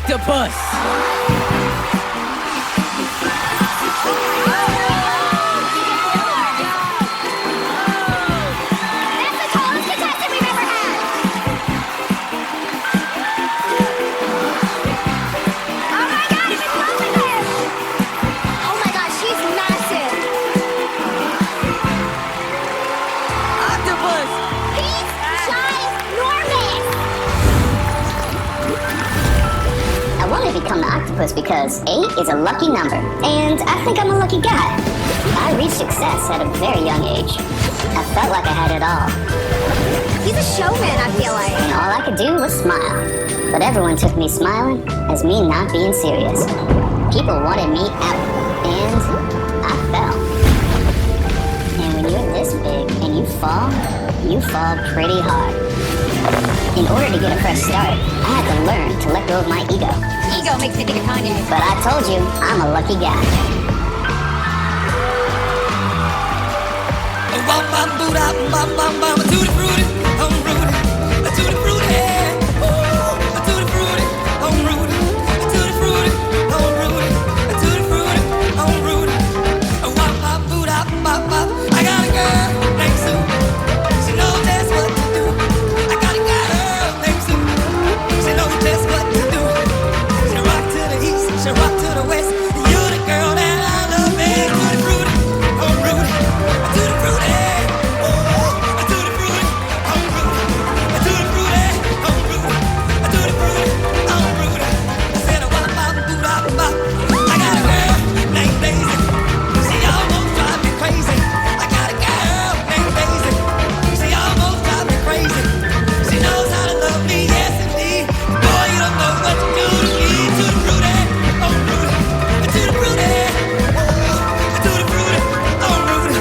octopus. Become the octopus because 8 is a lucky number, and I think I'm a lucky guy. I reached success at a very young age. I felt like I had it all. He's a showman, I feel like. And all I could do was smile. But everyone took me smiling as me not being serious. People wanted me out, and I fell. And when you're this big and you fall pretty hard. In order to get a fresh start, I had to learn to let go of my ego. Ego makes me think of Kanye. But I told you, I'm a lucky guy. I got a girl named Sue. She knows just what to do. I got a girl named Sue. She knows just what to do. She rock to the east, she rock to the west. You're the girl that I love, man. Tutti frutti, oh Rudy. Tutti frutti, oh. Tutti frutti, oh Rudy. Tutti frutti, oh Rudy. Tutti frutti, oh Rudy. I said a wop bop doo da bop. I got a girl named Daisy. She almost drives me crazy. I got a girl named Daisy. She almost drives me crazy. She knows how to love me, yes indeed. Boy, you don't know what you do to me. Tutti frutti, oh Rudy. Tutti frutti, oh. Tutti frutti, oh Rudy.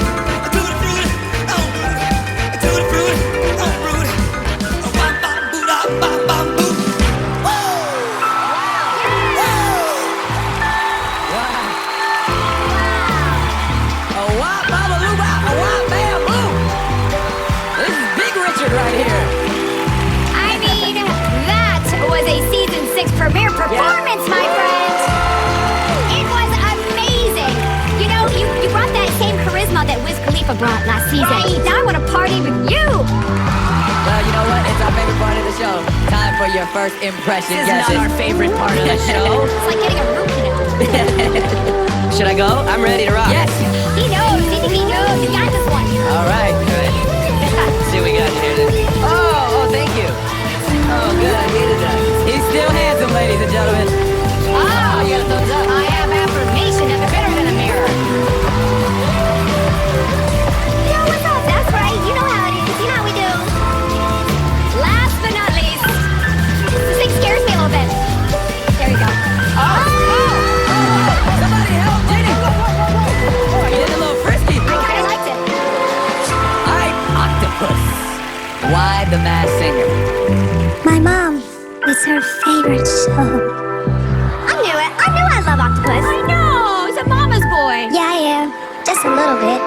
Tutti frutti, oh Rudy. Tutti frutti, oh Rudy. Wop bop boo da bop bop boo. A wop, baba, loo, bop, a wop, bam, boom. This is Big Richard right here. I mean, that was a season 6 premiere performance, my friend. It was amazing. You know, you brought that same charisma that Wiz Khalifa brought last season. Right. Now I want to party with you. Well, you know what? It's our favorite part of the show. Time for your first impression This is not our favorite part of the show. It's like getting a root canal. Should I go? I'm ready to rock. Yes. He knows. He knows. He got this one. All right. Good. See what we got here then. Oh, thank you. Oh, good. I needed that. He's still handsome, ladies and gentlemen. Oh, you got a thumbs up. I have affirmation. Nothing better than a mirror. Yo, what's up? That's right. You know how it is. You know how we do. Last but not least, this thing scares me a little bit. There you go. Somebody help Jenny. You're getting a little frisky. I kind of liked it. All right, octopus. Why the Masked Singer? My mom. It's her favorite show. I knew it. I knew I love octopus. I know. He's a mama's boy. Yeah, I am. Just a little bit.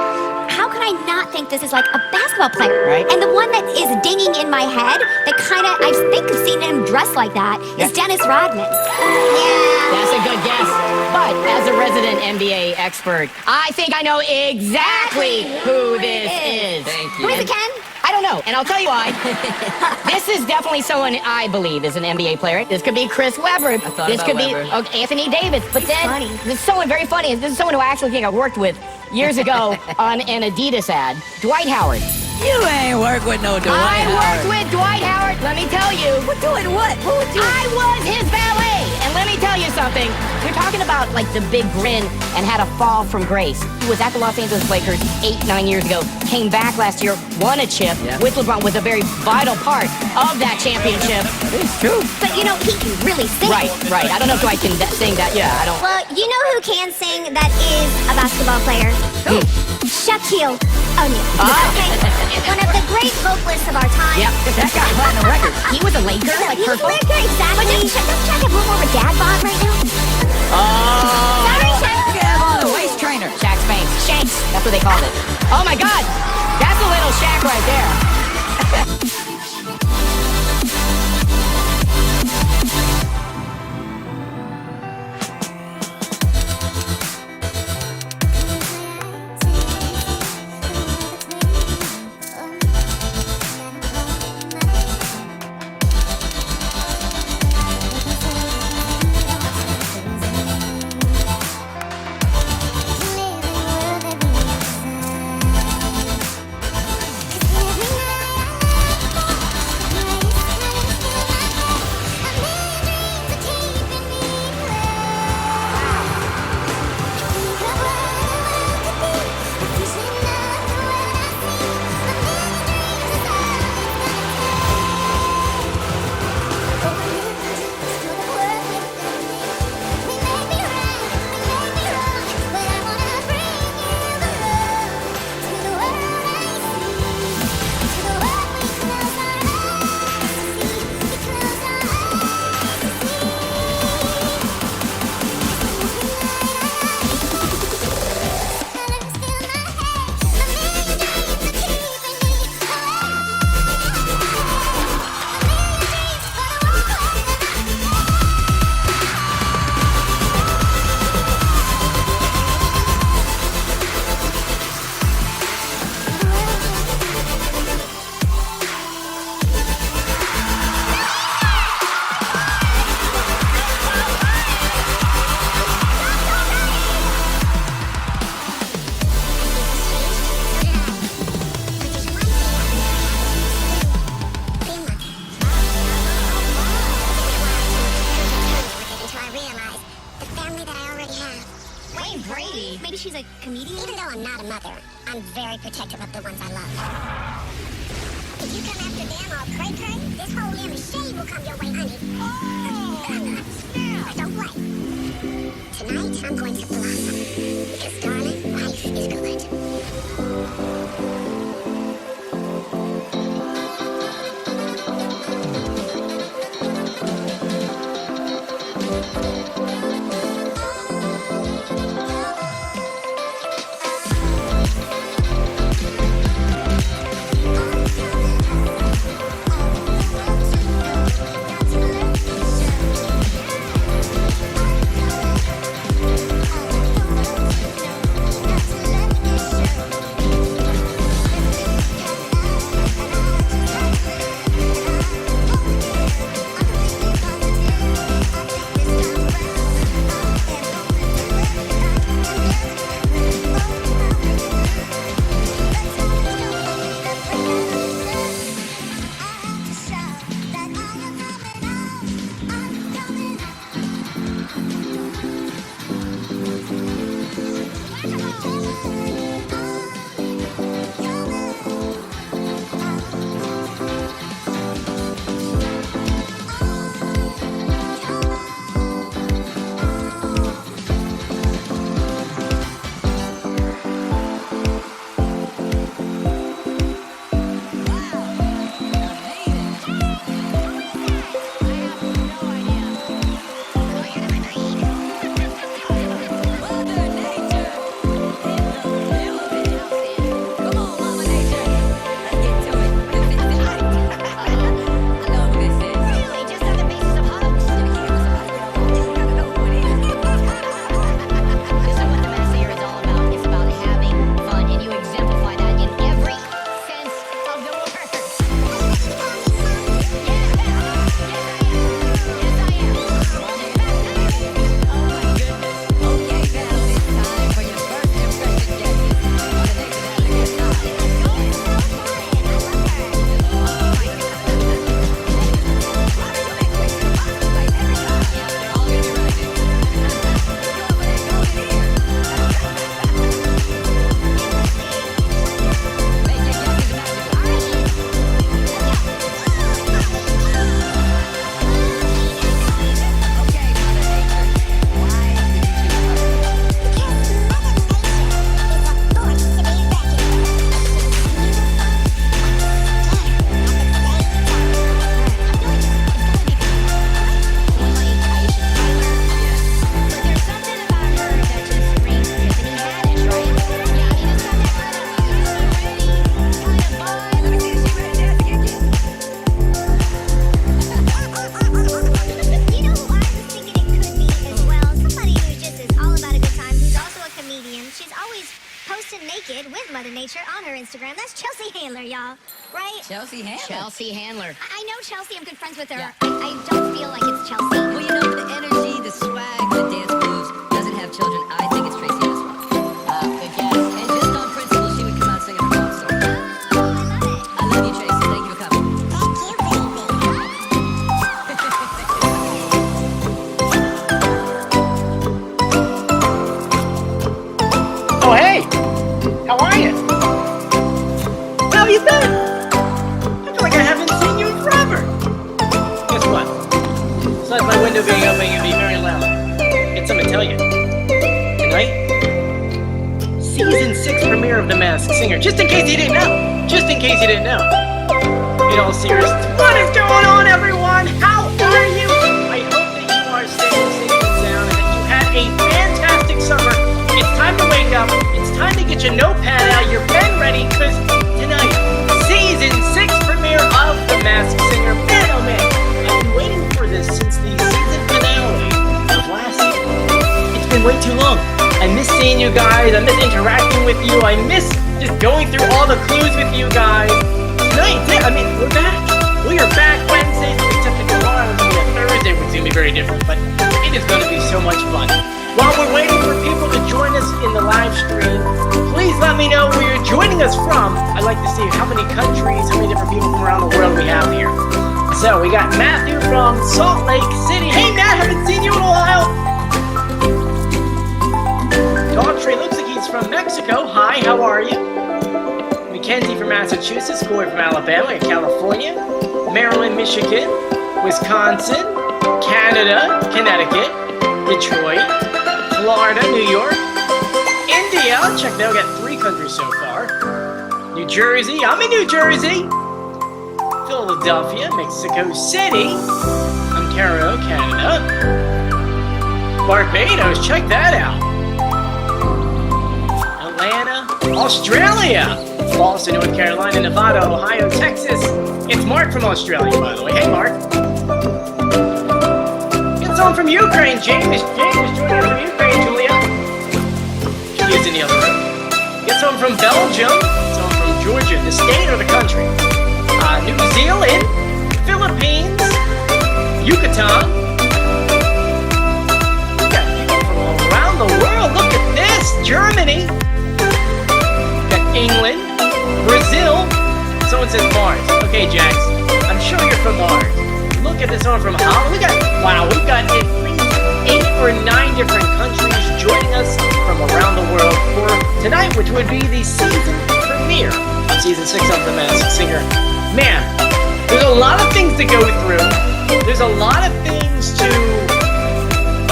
How can I not think this is like a basketball player? Right. And the one that is dinging in my head, that kind of, I think I've seen him dressed like that, is Dennis Rodman. Yeah. That's a good guess. But as a resident NBA expert, I think I know exactly who this is. Thank Who is it, Ken? I don't know, and I'll tell you why. This is definitely someone I believe is an NBA player. This could be Chris Webber. thought This about could Webber. be Anthony Davis. But then funny. this is someone very funny. This is someone who I actually think I worked with years ago on an Adidas ad. Dwight Howard. You ain't work with no Dwight I Howard. worked with Dwight Howard. Let me tell you. Doing what? Who would do I was his valet. And let me tell you something. We're talking about like the big grin and had a fall from grace. He was at the Los Angeles Lakers 8-9 years ago. Came back last year, won a chip with LeBron, was a very vital part of that championship. It's true. But you know, he can really sing. Right. I don't know if Dwight can sing that. Yeah, I don't. Well, you know who can sing that is a basketball player? Who? Shaquille O'Neal. Oh. Okay. One of the great vocalists of our time. Yep, that guy platinum record. He was a Laker, like He was purple. Laker, exactly. But doesn't Shaq have a little more of a dad bod right now? Oh. Sorry, Shaq. You have on a waist trainer. Shaq Spanks. Shanks. That's what they called it. Oh my God. That's a little Shaq right there. mother, I'm very protective of the ones I love. If you come after them all cray-cray, this whole limb of shade will come your way, honey. Oh, snap! Don't play. Tonight, I'm going to blossom. Because, darling, life is good. Chelsea Handler. Chelsea Handler. I know Chelsea. I'm good friends with her. Yeah. I don't feel like it's Chelsea. Well, you know, the energy, the swag, the dance moves doesn't have children. I think it's Tracy on this one. Good guess. And just on principle, she would come out singing a song. So. I love you, Tracy. Thank you for coming. Oh, hey! How are you? How have you been? I feel like I haven't seen you in forever. Guess what? Besides my window being open, it can be very loud. Get something to tell you. Tonight, Season 6 premiere of The Masked Singer. Just in case you didn't know. Just in case you didn't know. In all seriousness, what is going on, everyone? How are you? I hope that you are staying safe and sound and that you had a fantastic summer. It's time to wake up. It's time to get your notepad out, your pen ready, because tonight, Season 6 premiere of The Masked Singer. Man, oh man, I've been waiting for this since the season finale of last season. It's been way too long. I miss seeing you guys. I miss interacting with you. I miss just going through all the clues with you guys. Tonight, I mean, we're back. We are back Wednesday, except that tomorrow and Thursday was going to be very different, but it is going to be so much fun. While we're waiting for people to join us in the live stream, please let me know where you're joining us from. I'd like to see how many countries, how many different people from around the world we have here. So we got Matthew from Salt Lake City. Hey Matt, haven't seen you in a while. Dogtree looks like he's from Mexico. Hi, how are you? Mackenzie from Massachusetts, Corey from Alabama and California, Maryland, Michigan, Wisconsin, Canada, Connecticut, Detroit, Florida, New York, India, check that, we got 3 countries so far, New Jersey, I'm in New Jersey, Philadelphia, Mexico City, Ontario, Canada, Barbados, check that out, Atlanta, Australia, Boston, North Carolina, Nevada, Ohio, Texas. It's Mark from Australia, by the way. Hey, Mark. Get someone from Ukraine, James. James joining us from Ukraine, Julia. She's in the other room. Get someone from Belgium. Someone from Georgia, the state or the country. New Zealand, Philippines, Yucatan. We got people from all around the world. Look at this. Germany. England, Brazil, someone says Mars. Okay, Jax, I'm sure you're from Mars. Look at this one from Holland. We've got at least 8 or 9 different countries joining us from around the world for tonight, which would be the season premiere of season 6 of The Masked Singer. Man, there's a lot of things to go through. There's a lot of things to,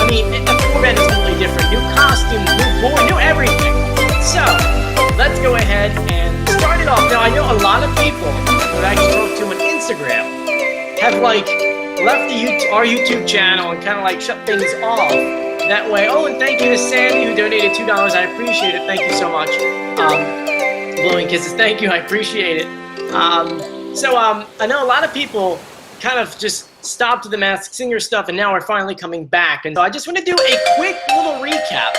the format is completely different. New costumes, new board, new everything. So, let's go ahead and start it off. Now, I know a lot of people that I talk to on Instagram have left our YouTube channel and kind of shut things off that way. Oh, and thank you to Sandy who donated $2. I appreciate it. Thank you so much. Blowing kisses. Thank you. I appreciate it. I know a lot of people kind of just stopped the Masked Singer stuff and now are finally coming back. And so I just want to do a quick little recap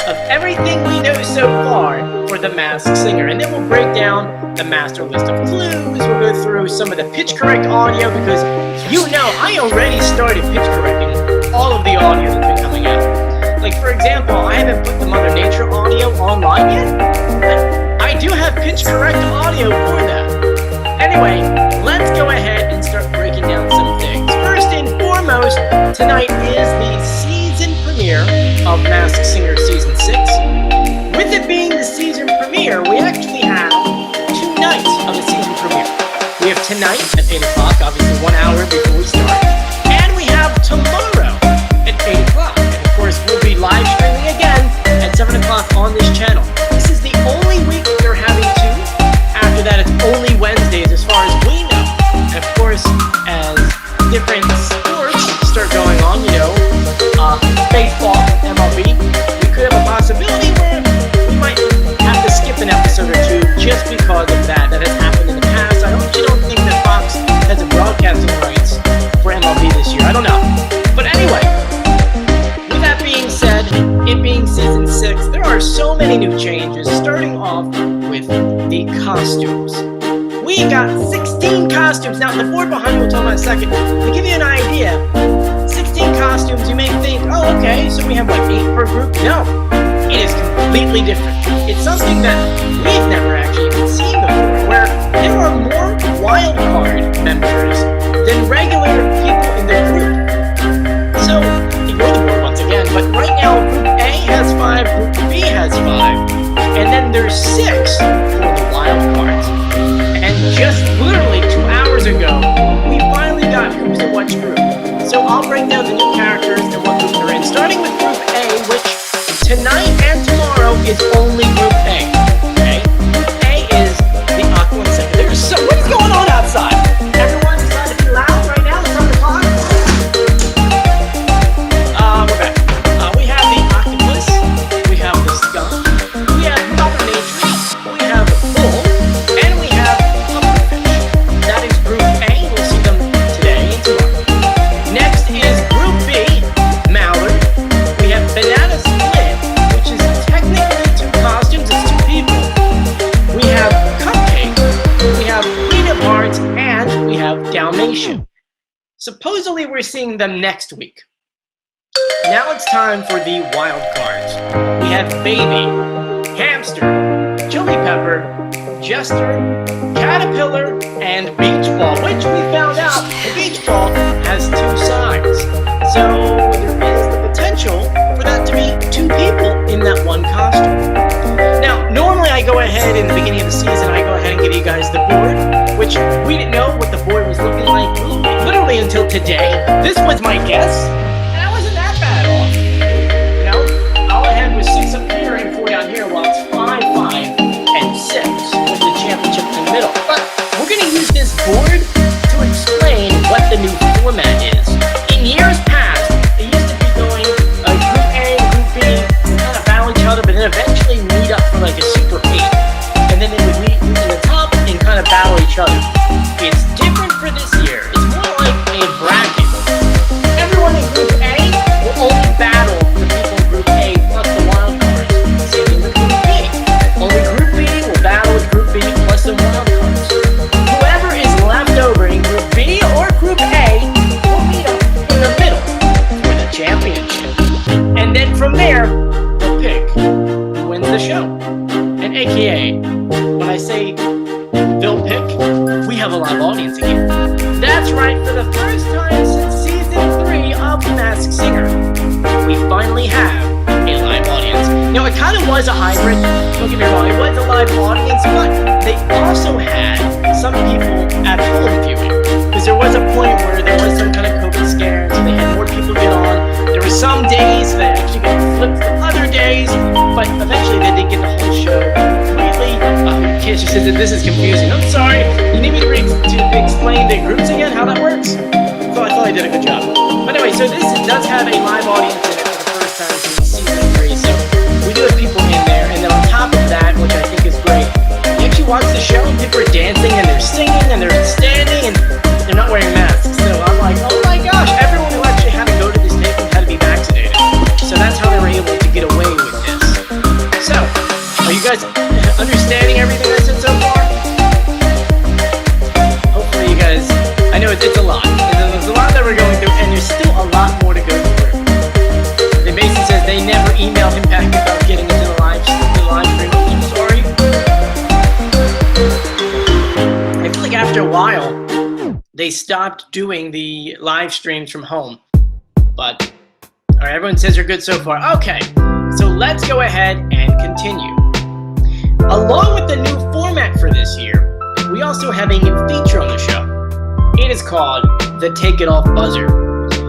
of everything we know so far for The Masked Singer. And then we'll break down the master list of clues. We'll go through some of the pitch correct audio because I already started pitch correcting all of the audio that's been coming out. Like, for example, I haven't put the Mother Nature audio online yet. But I do have pitch correct audio for that. Anyway, let's go ahead and start breaking down some things. First and foremost, tonight is the season premiere of Masked Singer Season 6. With it being the season premiere, we actually have 2 nights of the season premiere. We have tonight at 8 o'clock, obviously 1 hour before we start. And we have tomorrow at 8 o'clock. And of course, we'll be live streaming again at 7 o'clock on this channel. This is the only week they're having 2. After that, it's only Wednesdays as far as we know. And of course, as different sports start going on, baseball, MLB, we could have a possibility where we might have to skip an episode or 2 just because of that. That has happened in the past. I don't think that Fox has the broadcasting rights for MLB this year. I don't know. But anyway, with that being said, it being season 6, there are so many new changes, starting off with the costumes. We got 16 costumes. Now, the board behind me will tell me in a second. To give you an idea, 16 costumes, you may think, oh, okay, so we have 8 per group. No, it is completely different. It's something that we've never actually even seen before, where there are more wild card members than regular people in the group. So, ignore the board once again, but right now, Group A has 5, Group B has 5, and then there's 6 for the wild cards. And just literally 2 hours ago, we finally got who's in which group. So I'll break down the new characters and what group they're in, starting with Group A, which tonight and tomorrow is only Group A. Okay? Group A is the Aqua Secondary. So what's going on outside? Everyone decided to be loud right now? It's on the clock? We're back. We have the octopus. We have the skunk. We have Mother Nature. We have the bull. And we have Pufferfish. That is Group A. We'll see them today and tomorrow. Next is Group B, Mallard. We have Banana Split, which is technically 2 costumes, it's 2 people. We have Cupcake, we have Peanut Barts, and we have Dalmatian. Supposedly we're seeing them next week. Now it's time for the wild cards. We have Baby, Hamster, Chili Pepper, Jester, Caterpillar, and Beach Ball, which we found out the Beach Ball has 2 sides. So there is the potential for that to be 2 people in that one costume. I go ahead in the beginning of the season, I go ahead and give you guys the board, which we didn't know what the board was looking like literally until today. This was my guess, and I wasn't that bad off. You know, all I had was 6 up here and 4 down here, while it's 5, 5, and 6 with the championship in the middle. But we're going to use this board to explain what the new format is. In years past, it used to be going Group A and Group B, kind of battle each other, but then eventually meet up for like a Super 8. And then they would meet in the top and kind of battle each other. It's different for this year. It's more like a bracket. Everyone in Group A will only battle the people in Group A plus the wild cards. Same thing with Group B. Only Group B will battle with Group B plus the wild cards. Whoever is left over in Group B or Group A will meet up in the middle for the championship. And then from there, they'll pick who wins the show. And AKA, when I say they'll pick, we have a live audience again. That's right, for the first time since season 3 of The Masked Singer, we finally have a live audience. Now, it kind of was a hybrid, don't get me wrong, it was a live audience, but they also had some people at home viewing. Because there was a point where there was some kind of COVID scare, so they had more people get on. There were some days that actually got flipped to other days, but eventually they did get the whole show completely. Kids just said that this is confusing. I'm sorry. You need me to explain the groups again, how that works? So I thought I did a good job. But anyway, so this does have a live audience in it for the first time since season 3. So we do have people in there, and then on top of that, which I think is great, you actually watch the show, people are dancing and they're singing and they're standing and they're not wearing masks. So I'm like, oh my gosh, everyone who actually had to go to this table had to be vaccinated. So that's how they were able to get away with this. So, are you guys understanding everything I said so far? Hopefully you guys, I know it's a lot. There's a lot that we're going through, and there's still a lot more to go through. The Mason says they never emailed him back about getting into the live stream. I'm sorry. I feel like after a while, they stopped doing the live streams from home. But, alright, everyone says they're good so far. Okay, so let's go ahead and continue. Along with the new format for this year, we also have a new feature on the show. It is called the Take It Off Buzzer.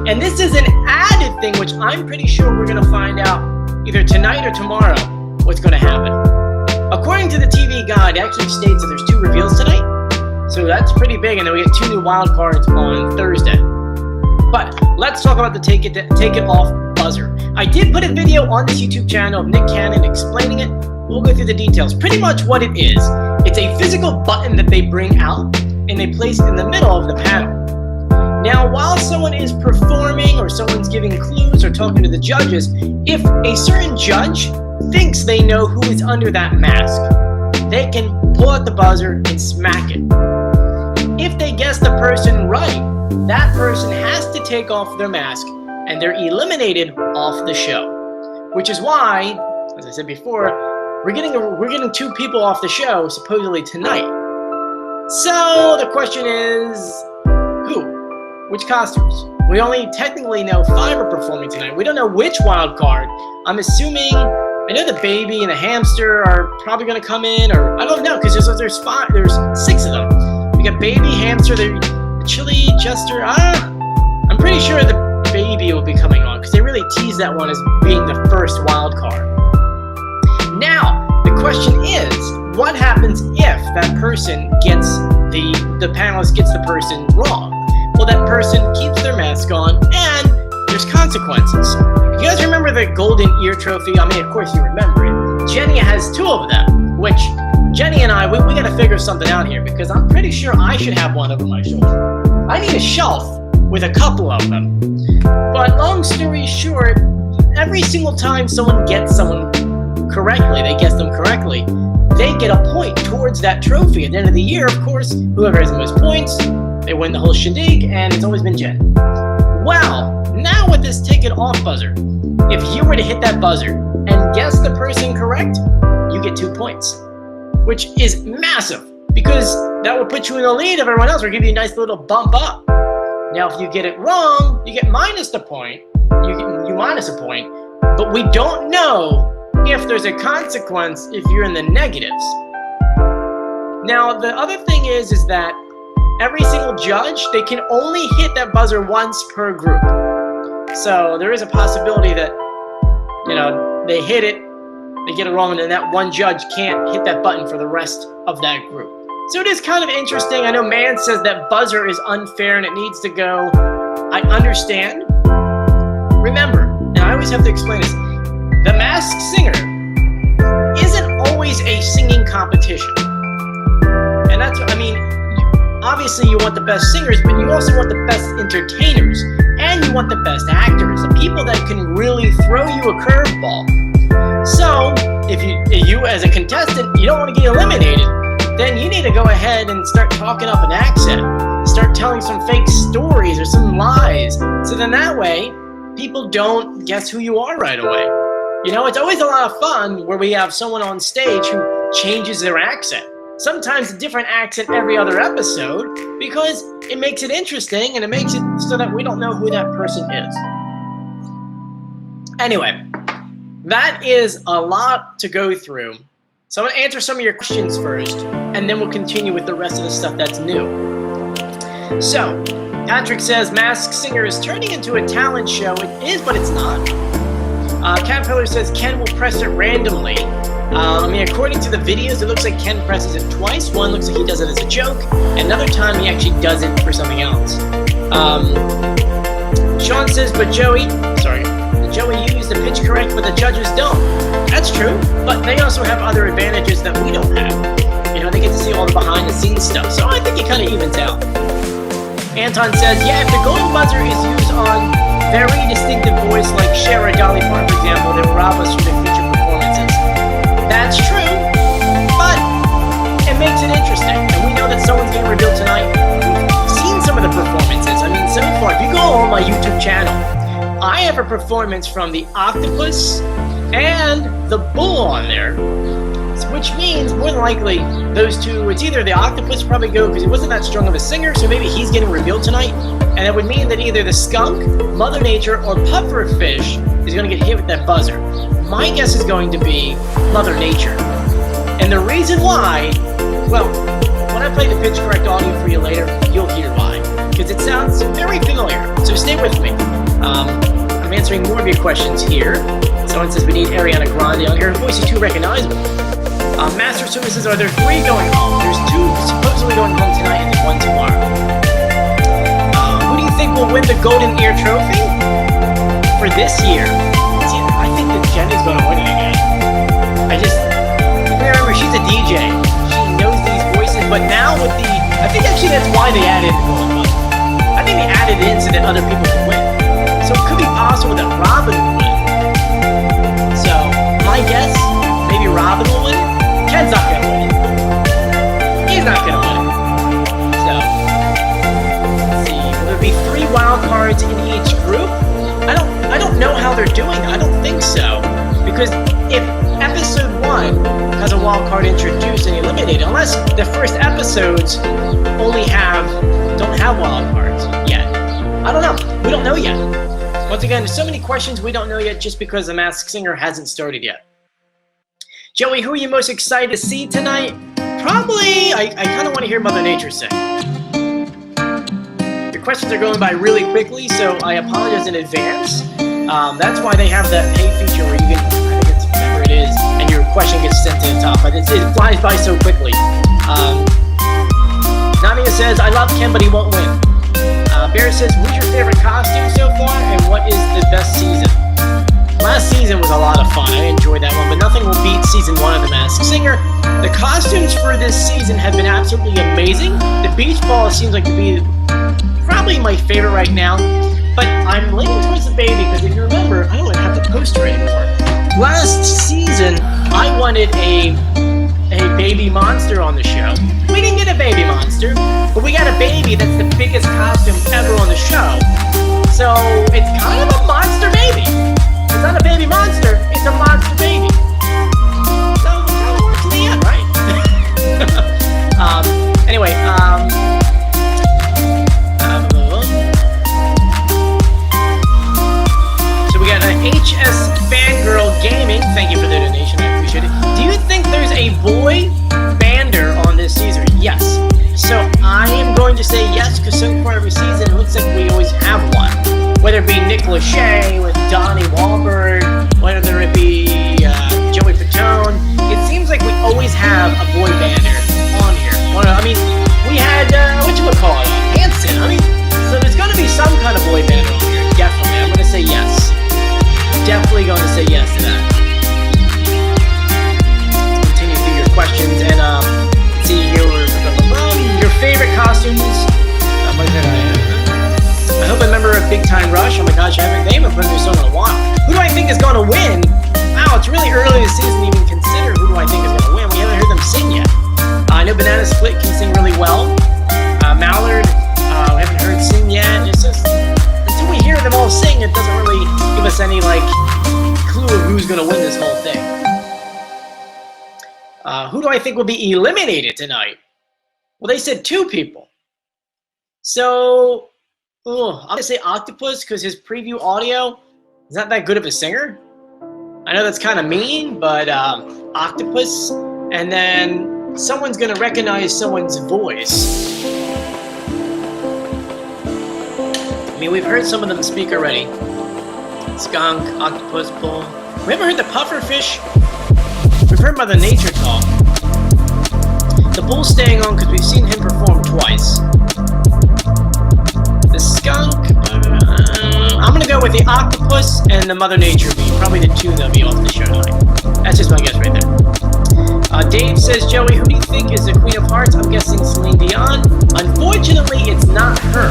And this is an added thing which I'm pretty sure we're going to find out either tonight or tomorrow what's going to happen. According to the TV guide, it actually states that there's 2 reveals tonight. So that's pretty big, and then we have 2 new wild cards on Thursday. But let's talk about the Take It Off Buzzer. I did put a video on this YouTube channel of Nick Cannon explaining it. We'll go through the details. Pretty much what it is, it's a physical button that they bring out and they place it in the middle of the panel. Now, while someone is performing or someone's giving clues or talking to the judges, if a certain judge thinks they know who is under that mask, they can pull out the buzzer and smack it. If they guess the person right, that person has to take off their mask and they're eliminated off the show. Which is why, as I said before, we're getting 2 people off the show supposedly tonight. So the question is, who? Which costumes? We only technically know 5 are performing tonight. We don't know which wild card. I'm assuming, I know the baby and the hamster are probably going to come in, or I don't know, because there's 6 of them. We got baby, hamster, the chili, jester. I'm pretty sure the baby will be coming on, because they really tease that one as being the first wild card. Now, the question is, what happens if that person gets the panelist gets the person wrong? Well, that person keeps their mask on, and there's consequences. You guys remember the golden ear trophy? I mean, of course you remember it. Jenny has 2 of them, which Jenny and I, we got to figure something out here, because I'm pretty sure I should have one over my shoulder. I need a shelf with a couple of them. But long story short, every single time someone gets someone correctly, they guess them correctly, they get a point towards that trophy. At the end of the year, of course, whoever has the most points, they win the whole shindig, and it's always been Jen. Well, now with this Take It Off buzzer, if you were to hit that buzzer and guess the person correct, you get 2 points, which is massive, because that will put you in the lead of everyone else, or give you a nice little bump up. Now, if you get it wrong, you get minus the point, you minus a point, but we don't know if there's a consequence if you're in the negatives. Now, the other thing is that every single judge, they can only hit that buzzer once per group. So there is a possibility that, you know, they hit it, they get it wrong, and then that one judge can't hit that button for the rest of that group. So it is kind of interesting. I know Man says that buzzer is unfair and it needs to go. I understand. Remember, and I always have to explain this, The Masked Singer isn't always a singing competition. And that's, I mean, obviously you want the best singers, but you also want the best entertainers. And you want the best actors, the people that can really throw you a curveball. So, if you as a contestant, you don't want to get eliminated, then you need to go ahead and start talking up an accent. Start telling some fake stories or some lies. So then that way, people don't guess who you are right away. You know, it's always a lot of fun where we have someone on stage who changes their accent. Sometimes a different accent every other episode, because it makes it interesting and it makes it so that we don't know who that person is. Anyway, that is a lot to go through. So I'm going to answer some of your questions first, and then we'll continue with the rest of the stuff that's new. So, Patrick says, Masked Singer is turning into a talent show. It is, but it's not. Caterpillar says, Ken will press it randomly. I mean, according to the videos, it looks like Ken presses it twice. One looks like he does it as a joke. Another time, he actually does it for something else. Sean says, but Joey used the pitch correct, but the judges don't. That's true, but they also have other advantages that we don't have. You know, they get to see all the behind-the-scenes stuff, so I think it kind of evens out. Anton says, yeah, if the golden buzzer is used on very distinctive voice like Cher or Dolly Parton, for example, they will rob us from their future performances. That's true, but it makes it interesting, and we know that someone's getting revealed tonight. We've seen some of the performances. I mean, so far, if you go on my YouTube channel, I have a performance from the octopus and the bull on there, which means more than likely those two, it's either the octopus probably go because he wasn't that strong of a singer, so maybe he's getting revealed tonight, and it would mean that either the skunk, Mother Nature, or Pufferfish is going to get hit with that buzzer. My guess is going to be Mother Nature. And the reason why, well, when I play the pitch correct audio for you later, you'll hear why, because it sounds very familiar, so stay with me. I'm answering more of your questions here. Someone says we need Ariana Grande on here. Her voice is too recognizable. Master Services, are there 3 going home? There's 2 supposedly going home tonight and then 1 tomorrow. Who do you think will win the Golden Ear Trophy for this year? See, I think that Jenny's going to win it again. Remember, she's a DJ. She knows these voices, but now with I think actually that's why they added the Golden Buzzer. I think they added it in so that other people can win. So it could be possible that Robin will win. So, my guess, maybe Robin will win. Ken's not going to win it. He's not going to win it. So, let's see. Will there be 3 wild cards in each group? I don't know how they're doing. I don't think so. Because if episode 1 has a wild card introduced and eliminated, unless the first episodes don't have wild cards yet. I don't know. We don't know yet. Once again, there's so many questions we don't know yet just because The Masked Singer hasn't started yet. Joey, who are you most excited to see tonight? Probably, I kind of want to hear Mother Nature sing. Your questions are going by really quickly, so I apologize in advance. That's why they have that pay feature where you get, I think it's whatever it is, and your question gets sent to the top. But it flies by so quickly. Namia says, I love Ken, but he won't win. Bear says, who's your favorite costume so far, and what is the best season? Last season was a lot of fun. I enjoyed that one, but nothing will beat season 1 of The Masked Singer. The costumes for this season have been absolutely amazing. The beach ball seems like to be probably my favorite right now, but I'm leaning towards the baby because if you remember, I don't even have the poster anymore. Last season, I wanted a baby monster on the show. We didn't get a baby monster, but we got a baby that's the biggest costume ever on the show. So it's kind of a monster baby. It's not a baby monster, it's a monster baby. So it kind of works in the end, right? Anyway, so we got an HS Fangirl Gaming. Thank you for the young for every season. It looks like we always have one. Whether it be Nick Lachey with Donnie Wahlberg, whether it be Joey Fatone, it seems like we always have a boy bander on here. I mean, we had, whatchamacallit, Hanson. I mean, so there's going to be some kind of boy bander on here, definitely. I'm going to say yes. Definitely going to say yes to that. Continue through your questions, and see your favorite costumes. I hope I remember a Big Time Rush. Oh my gosh, they haven't put a new song in a while. Who do I think is going to win? Wow, it's really early this season to even consider who do I think is going to win. We haven't heard them sing yet. I know Banana Split can sing really well. Mallard, we haven't heard sing yet. It's just, until we hear them all sing, it doesn't really give us any, clue of who's going to win this whole thing. Who do I think will be eliminated tonight? Well, they said 2 people. So, I'm going to say Octopus because his preview audio is not that good of a singer. I know that's kind of mean, but Octopus. And then someone's going to recognize someone's voice. I mean, we've heard some of them speak already. Skunk, Octopus, Bull. We haven't heard the Pufferfish. We've heard Mother Nature talk. The Bull's staying on because we've seen him perform twice. The Skunk, I'm going to go with the Octopus and the Mother Nature bee. Probably the 2 that'll be off the show tonight. That's just my guess right there. Dave says, Joey, who do you think is the Queen of Hearts? I'm guessing Celine Dion. Unfortunately, it's not her.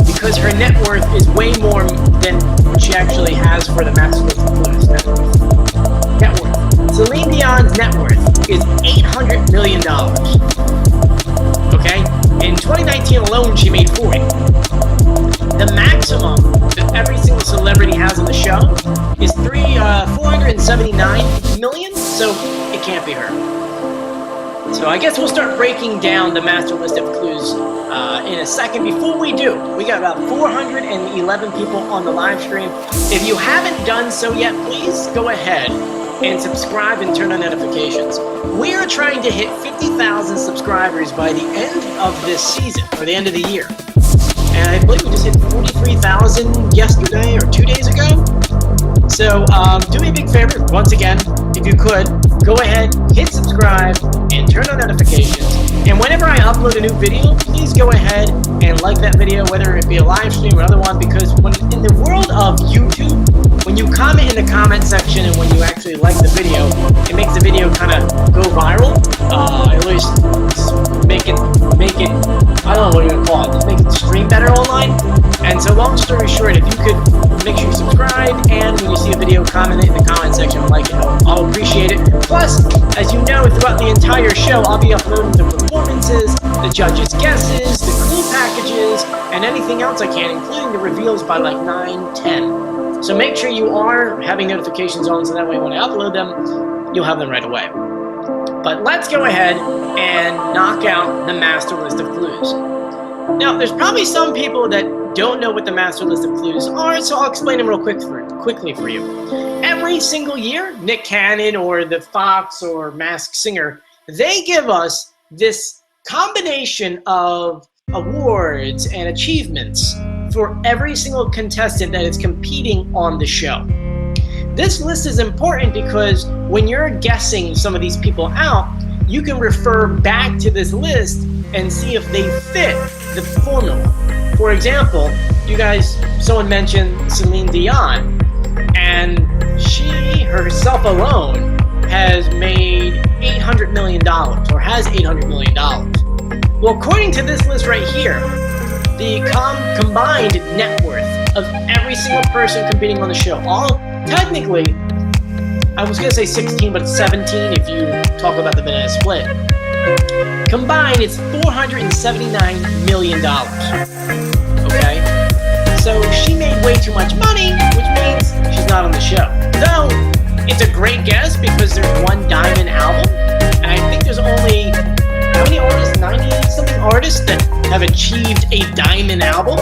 Because her net worth is way more than what she actually has for the Masterless Blues net worth. Celine Dion's net worth is $800 million. Okay? In 2019 alone, she made 40. The maximum that every single celebrity has on the show is 479 million, so it can't be her. So I guess we'll start breaking down the master list of clues in a second. Before we do, we got about 411 people on the live stream. If you haven't done so yet, please go ahead and subscribe and turn on notifications. We are trying to hit 50,000 subscribers by the end of this season, or the end of the year. And I believe we just hit 43,000 yesterday or 2 days ago. So do me a big favor, once again, if you could, go ahead, hit subscribe, and turn on notifications. And whenever I upload a new video, please go ahead and like that video, whether it be a live stream or another one, because when in the world of YouTube, when you comment in the comment section and when you actually like the video, it makes the video kind of go viral. At least make it, I don't know what you're going to call it, just make it stream better online. And so long story short, if you could make sure you subscribe, and when you see a video, comment it in the comment section, like it, I'll appreciate it. Plus, as you know, throughout the entire show, I'll be uploading the performances, the judges' guesses, the clue packages, and anything else I can, including the reveals by 9, 10. So make sure you are having notifications on, so that way when I upload them, you'll have them right away. But let's go ahead and knock out the master list of clues. Now, there's probably some people that don't know what the master list of clues are, so I'll explain them real quickly for you. Every single year, Nick Cannon or the Fox or Masked Singer, they give us this combination of awards and achievements for every single contestant that is competing on the show. This list is important because when you're guessing some of these people out, you can refer back to this list and see if they fit the formula. For example, someone mentioned Celine Dion, and she herself alone has made $800 million, or has $800 million. Well, according to this list right here, the combined net worth of every single person competing on the show, all technically, I was going to say 16, but it's 17 if you talk about the banana split. Combined, it's $479 million. Okay? So she made way too much money, which means she's not on the show. Though, it's a great guess because there's one diamond album, and I think there's only, how many artists? 90-something artists that have achieved a diamond album,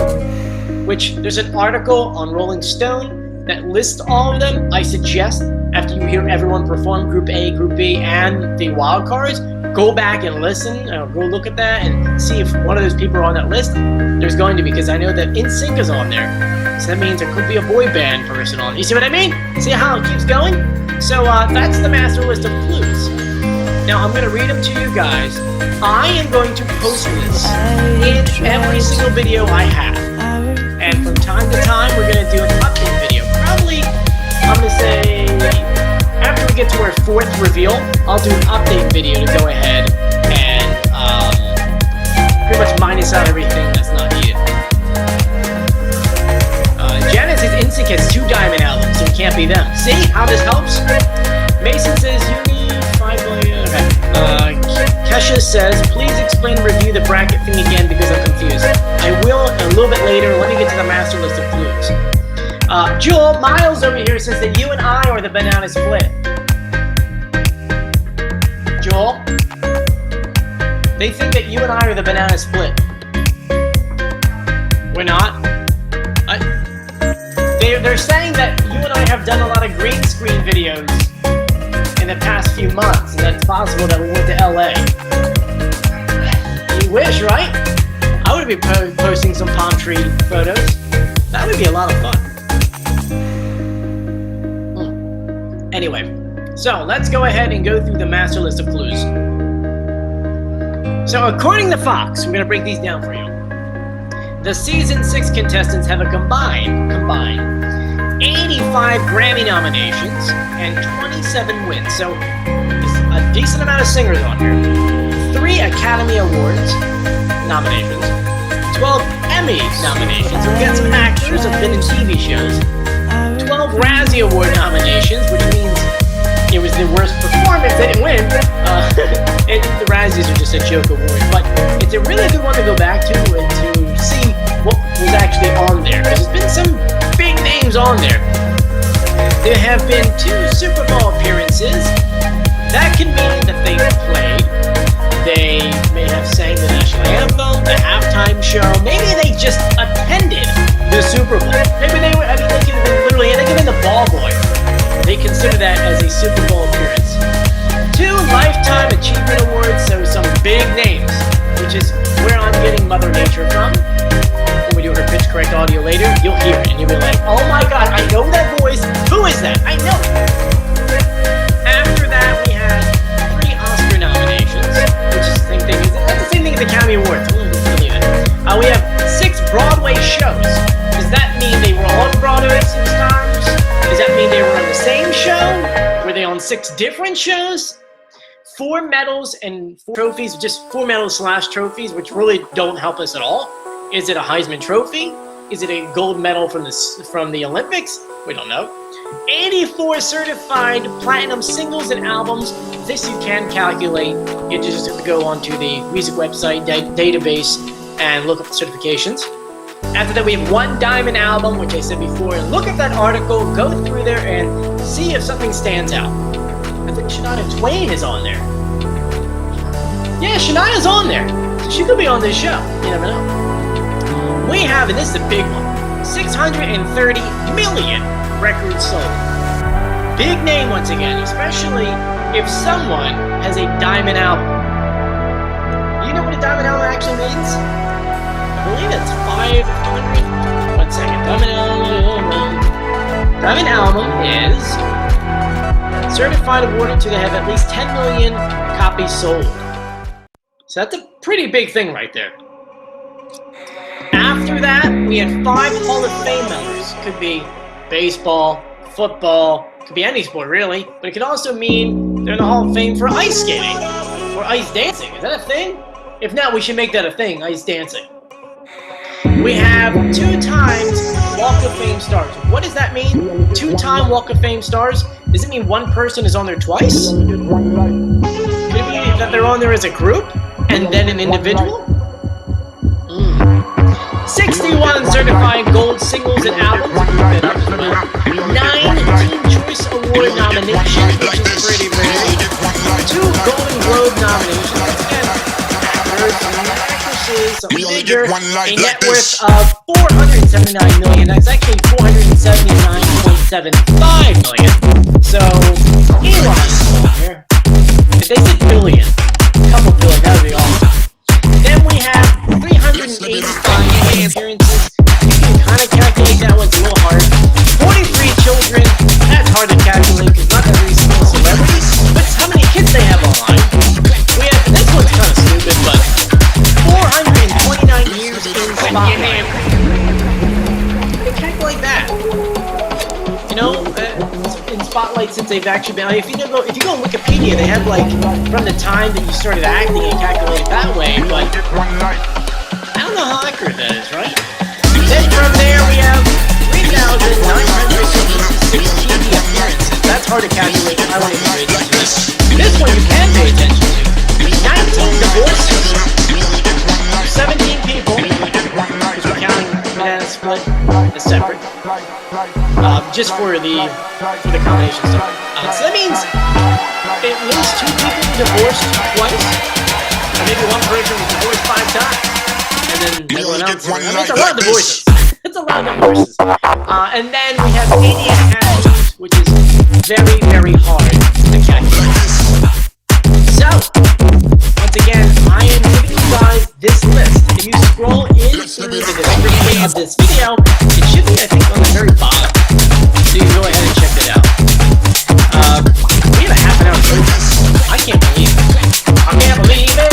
which there's an article on Rolling Stone that lists all of them. I suggest after you hear everyone perform, Group A, Group B, and the wild cards, go back and listen, go look at that and see if one of those people are on that list. There's going to be, because I know that NSYNC is on there. So that means there could be a boy band person on. You see what I mean? See how it keeps going? So that's the master list of clues. Now I'm going to read them to you guys. I am going to post this in every single video I have. And from time to time, we're going to do an update video. Probably, I'm going to say, after we get to our 4th reveal, I'll do an update video to go ahead and pretty much minus out everything that's not needed. Janet says NSYNC has 2 diamond albums, so it can't be them. See how this helps? Mason says you need 5 million. Okay. Kesha says, please explain and review the bracket thing again because I'm confused. I will a little bit later. Let me get to the master list of clues. Jewel, Miles over here says that you and I are the banana split. Joel, they think that you and I are the banana split. We're not. They're saying that you and I have done a lot of green screen videos in the past few months, and that it's possible that we went to LA. You wish, right? I would be posting some palm tree photos. That would be a lot of fun. Anyway, so let's go ahead and go through the master list of clues. So according to Fox, we're going to break these down for you. The season 6 contestants have a combined 85 Grammy nominations and 27 wins. So there's a decent amount of singers on here. 3 Academy Awards nominations, 12 Emmy nominations. We got some actors who've been in TV shows. 12 Razzie Award nominations, which means it was the worst performance. They didn't win. The Razzies are just a joke award, but it's a really good one to go back to and to see what was actually on there, because there's been some big names on there. There have been 2 Super Bowl appearances. That could mean that they played. They may have sang the national anthem, the halftime show. Maybe they just attended the Super Bowl. Maybe they were, they could have been literally, they could have been the ball boy. They consider that as a Super Bowl appearance. 2 Lifetime Achievement Awards, so some big names, which is where I'm getting Mother Nature from. When we do her pitch correct audio later, you'll hear it and you'll be like, oh my god, I know that voice. Who is that? I know it. After that, we have 3 Oscar nominations, which is the same thing. That's the same thing as the Academy Awards. We have 6 Broadway shows. Does that mean they were on Broadway 6 times? Does that mean they were on the same show? Were they on 6 different shows? 4 medals and 4 trophies, just 4 medals / trophies, which really don't help us at all. Is it a Heisman Trophy? Is it a gold medal from the Olympics? We don't know. 84 certified platinum singles and albums. This you can calculate. You just have to go onto the music website database and look up the certifications. After that, we have 1 diamond album, which I said before. Look at that article, go through there, and see if something stands out. I think Shania Twain is on there. Yeah, Shania's on there. So she could be on this show. You never know. We have, and this is a big one, 630 million records sold. Big name once again, especially if someone has a diamond album. You know what a diamond album actually means? I believe it's 500. 1 second. Diamond album is certified awarded to have at least 10 million copies sold. So that's a pretty big thing right there. After that, we had 5 Hall of Fame members. Could be baseball, football, could be any sport really, but it could also mean they're in the Hall of Fame for ice skating or ice dancing. Is that a thing? If not, we should make that a thing, ice dancing. We have 2 times Walk of Fame stars. What does that mean? 2-time Walk of Fame stars? Does it mean one person is on there twice? Could it be that they're on there as a group and then an individual? 61 certified gold singles and albums. 9 Teen Choice Award nominations, which is pretty rare. 2 Golden Globe nominations. Again, actors and actresses, some big manager, one a life net like worth this. of $479 million. That's actually $479.75 million. So, Elon's here. If they said billion, a couple billion, that would be awesome. Then we have 385 appearances. You can kind of calculate that one's a little hard. 43 children, that's hard to calculate because not every single celebrity, but it's how many kids they have online. We have, this one's kind of stupid, but 429 years in Spotlight. You can calculate that. You know, in Spotlight, since they've actually been, if you go on Wikipedia, they have like from the time that you started acting and calculate it that way, but I don't know how accurate that is, right? Then from there we have 3,960 TV appearances. That's hard to calculate. I don't even pay attention to this. This one you can pay attention to. 19 divorces. 17 people. Because we're counting banana split as separate. Just for the combination stuff. So that means at least 2 people divorced twice. Or maybe one person was divorced 5 times. And then everyone else. That's a lot of divorces. It's a lot of divorces. And then we have 88 tattoos, which is very, very hard to calculate. So, once again, I am giving you guys this list. If you scroll in through the description of this video, it should be, I think, on the very bottom. So you can go ahead and check it out. We have a half an hour break. I can't believe it. I can't believe it.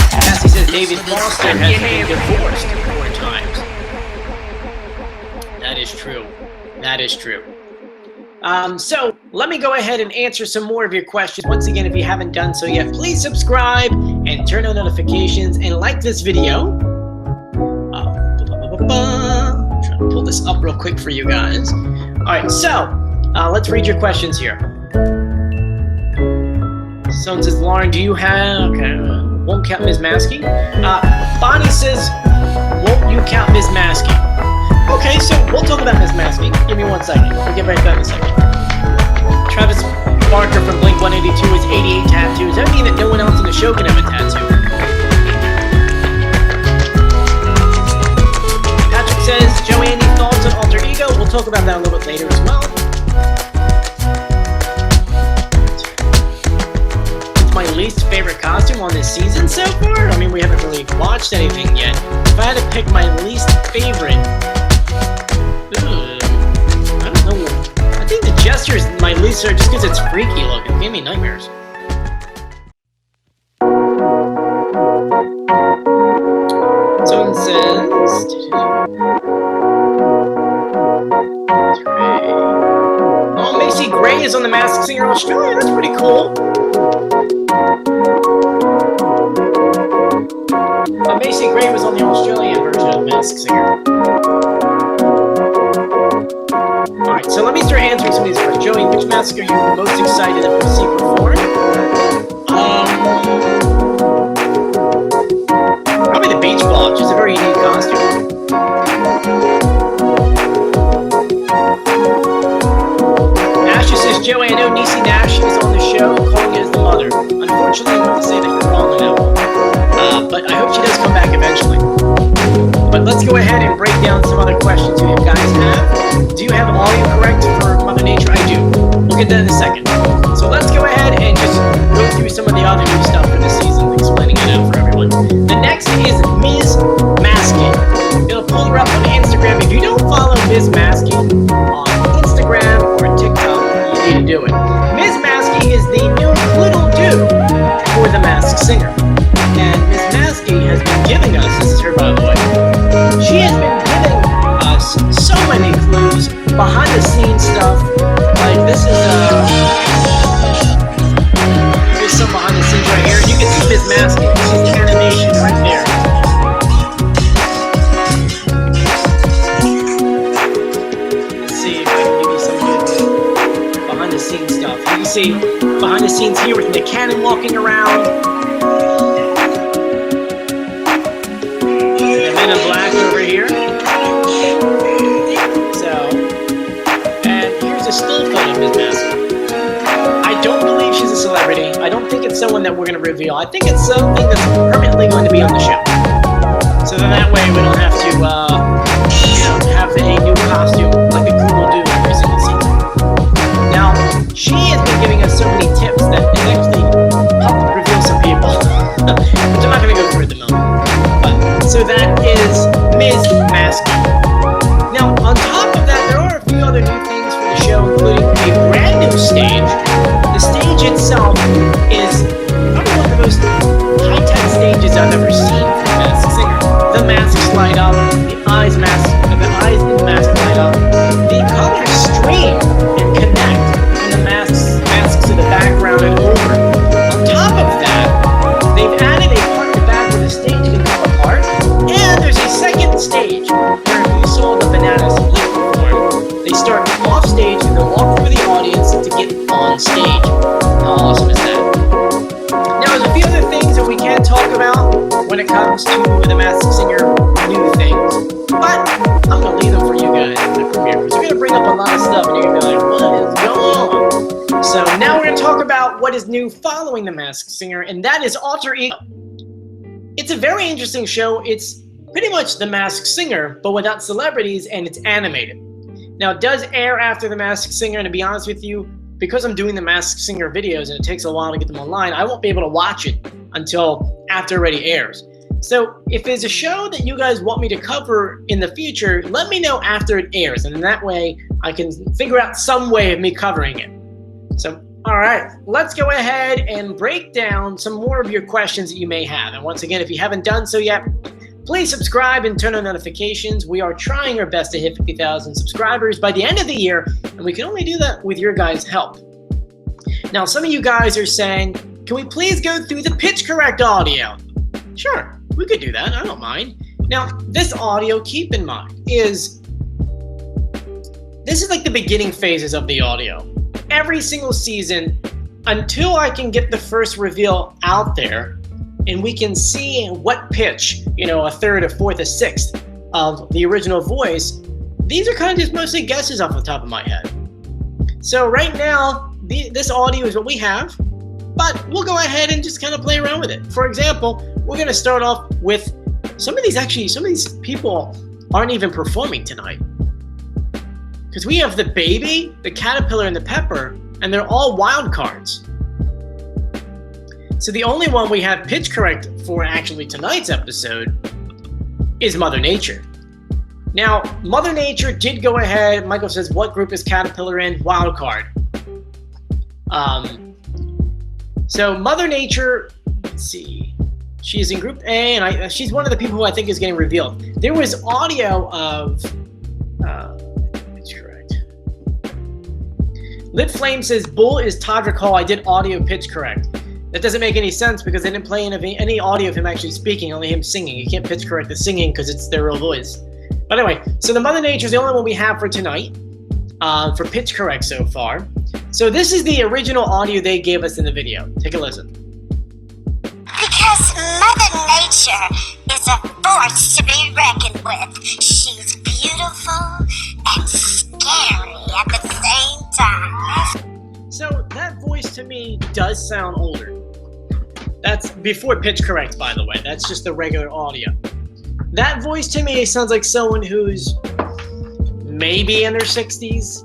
Cassie says David Foster has been divorced 4 times. That is true. That is true. So let me go ahead and answer some more of your questions. Once again, if you haven't done so yet, please subscribe and turn on notifications and like this video. I'm trying to pull this up real quick for you guys. All right, so let's read your questions here. Someone says, Lauren, do you have... Okay, won't count Ms. Maskey. Bonnie says, won't you count Ms. Maskey? Okay, so we'll talk about Ms. Maskey. Give me 1 second. We'll get right back in a second. Travis Barker from Blink-182 is 88 tattoos. Does that mean that no one else in the show can have a tattoo? Patrick says, Joanne, any thoughts on Alter Ego? We'll talk about that a little bit later as well. My least favorite costume on this season so far? I mean, we haven't really watched anything yet. If I had to pick my least favorite, I don't know. I think the Jester is my least favorite just because it's freaky looking. It gave me nightmares. Someone says... Oh, Macy Gray is on the Masked Singer Australia. That's pretty cool. Macy Gray was on the Australian version of Masked Singer. Alright, so let me start answering some of these questions. Joey, which mask are you most excited to see perform? Probably the beach ball, which is a very unique costume. Ashley says, Joey, I know Niecy Nash is on the show, calling it as the mother. Unfortunately, I have to say that you're wrong on that one. But I hope she does come back eventually. But let's go ahead and break down some other questions you guys have. Do you have audio correct for Mother Nature? I do. We'll get that in a second. So let's go ahead and just go through some of the other new stuff for this season, explaining it out for everyone. The next is Ms. Maskey. It'll pull her up on Instagram. If you don't follow Ms. Maskey on Instagram or TikTok, you need to do it. Ms. Maskey is the new little dude for The Masked Singer. And Ms. Maskey has been giving us, this is her by the way, she has been giving us so many clues, behind the scenes stuff, like this is here's some behind the scenes right here, and you can see Ms. Maskey, this is the animation right there. Let's see if I can give you some good behind the scenes stuff. You can see behind the scenes here with Nick Cannon walking around. Men in Black over here. So, and here's a still photo of Ms. Maskey. I don't believe she's a celebrity. I don't think it's someone that we're going to reveal. I think it's something that's permanently going to be on the show. So then that way we don't have to, have a new costume like a Google do every single season. Now, she has been giving us so many tips that it actually helped reveal some people, which I'm not going to go through at the moment. But, so that is Ms. Mask. Now, on top of that, there are a few other new things for the show, including a brand new stage. The stage itself is probably one of the most high-tech stages I've ever seen for The Masked Singer. The masks light up, the eyes in the mask light up, the colors stream and connect from the masks to the background and over. On top of that, they've added a part in the back where the stage can come apart, and there's a second stage where you saw the banana split perform. They start off stage and they'll walk through the audience to get on stage. How awesome is that? Now, there's a few other things that we can't talk about when it comes to The Masked Singer new things, but I'm going to leave them for you guys in the premiere, because we're going to bring up a lot of stuff and you're going to be like, what is going on? So now we're going to talk about what is new following The Masked Singer, and that is Alter Ego. It's a very interesting show. It's pretty much The Masked Singer, but without celebrities, and it's animated. Now, it does air after The Masked Singer, and to be honest with you, because I'm doing The Masked Singer videos and it takes a while to get them online, I won't be able to watch it until after it already airs. So if there's a show that you guys want me to cover in the future, let me know after it airs, and in that way I can figure out some way of me covering it. So, all right, let's go ahead and break down some more of your questions that you may have. And once again, if you haven't done so yet, please subscribe and turn on notifications. We are trying our best to hit 50,000 subscribers by the end of the year, and we can only do that with your guys' help. Now, some of you guys are saying, can we please go through the pitch correct audio? Sure, we could do that. I don't mind. Now, this audio, keep in mind, this is like the beginning phases of the audio. Every single season, until I can get the first reveal out there, and we can see what pitch, a third, a fourth, a sixth of the original voice, these are kind of just mostly guesses off the top of my head. So right now, this audio is what we have, but we'll go ahead and just kind of play around with it. For example, we're going to start off with some of these people aren't even performing tonight. Because we have the baby, the caterpillar, and the pepper, and they're all wild cards. So the only one we have pitch correct for actually tonight's episode is Mother Nature. Now, Mother Nature did go ahead. Michael says, what group is caterpillar in? Wild card. So Mother Nature, let's see. She's in Group A, and she's one of the people who I think is getting revealed. There was audio of... pitch correct. Lit Flame says, Bull is Todrick Hall. I did audio pitch correct. That doesn't make any sense because they didn't play any audio of him actually speaking, only him singing. You can't pitch correct the singing because it's their real voice. But anyway, so the Mother Nature is the only one we have for tonight, for pitch correct so far. So this is the original audio they gave us in the video. Take a listen. Because Mother Nature is a force to be reckoned with. She's beautiful and scary at the same time. So that voice to me does sound older. That's before pitch correct, by the way. That's just the regular audio. That voice to me sounds like someone who's maybe in their 60s.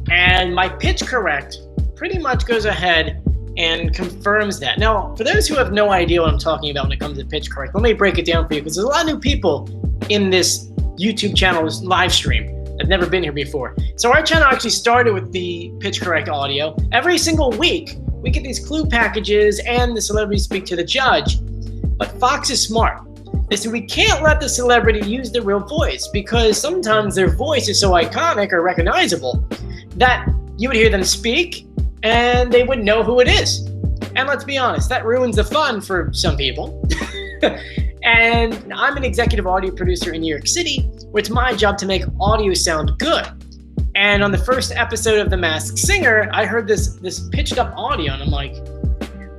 And my pitch correct pretty much goes ahead and confirms that. Now, for those who have no idea what I'm talking about when it comes to pitch correct, let me break it down for you because there's a lot of new people in this YouTube channel, this live stream. I've never been here before. So our channel actually started with the pitch correct audio. Every single week, we get these clue packages and the celebrities speak to the judge. But Fox is smart. They said we can't let the celebrity use their real voice because sometimes their voice is so iconic or recognizable that you would hear them speak and they wouldn't know who it is. And let's be honest, that ruins the fun for some people. And I'm an executive audio producer in New York City, where it's my job to make audio sound good. And on the first episode of The Masked Singer, I heard this pitched up audio, and I'm like,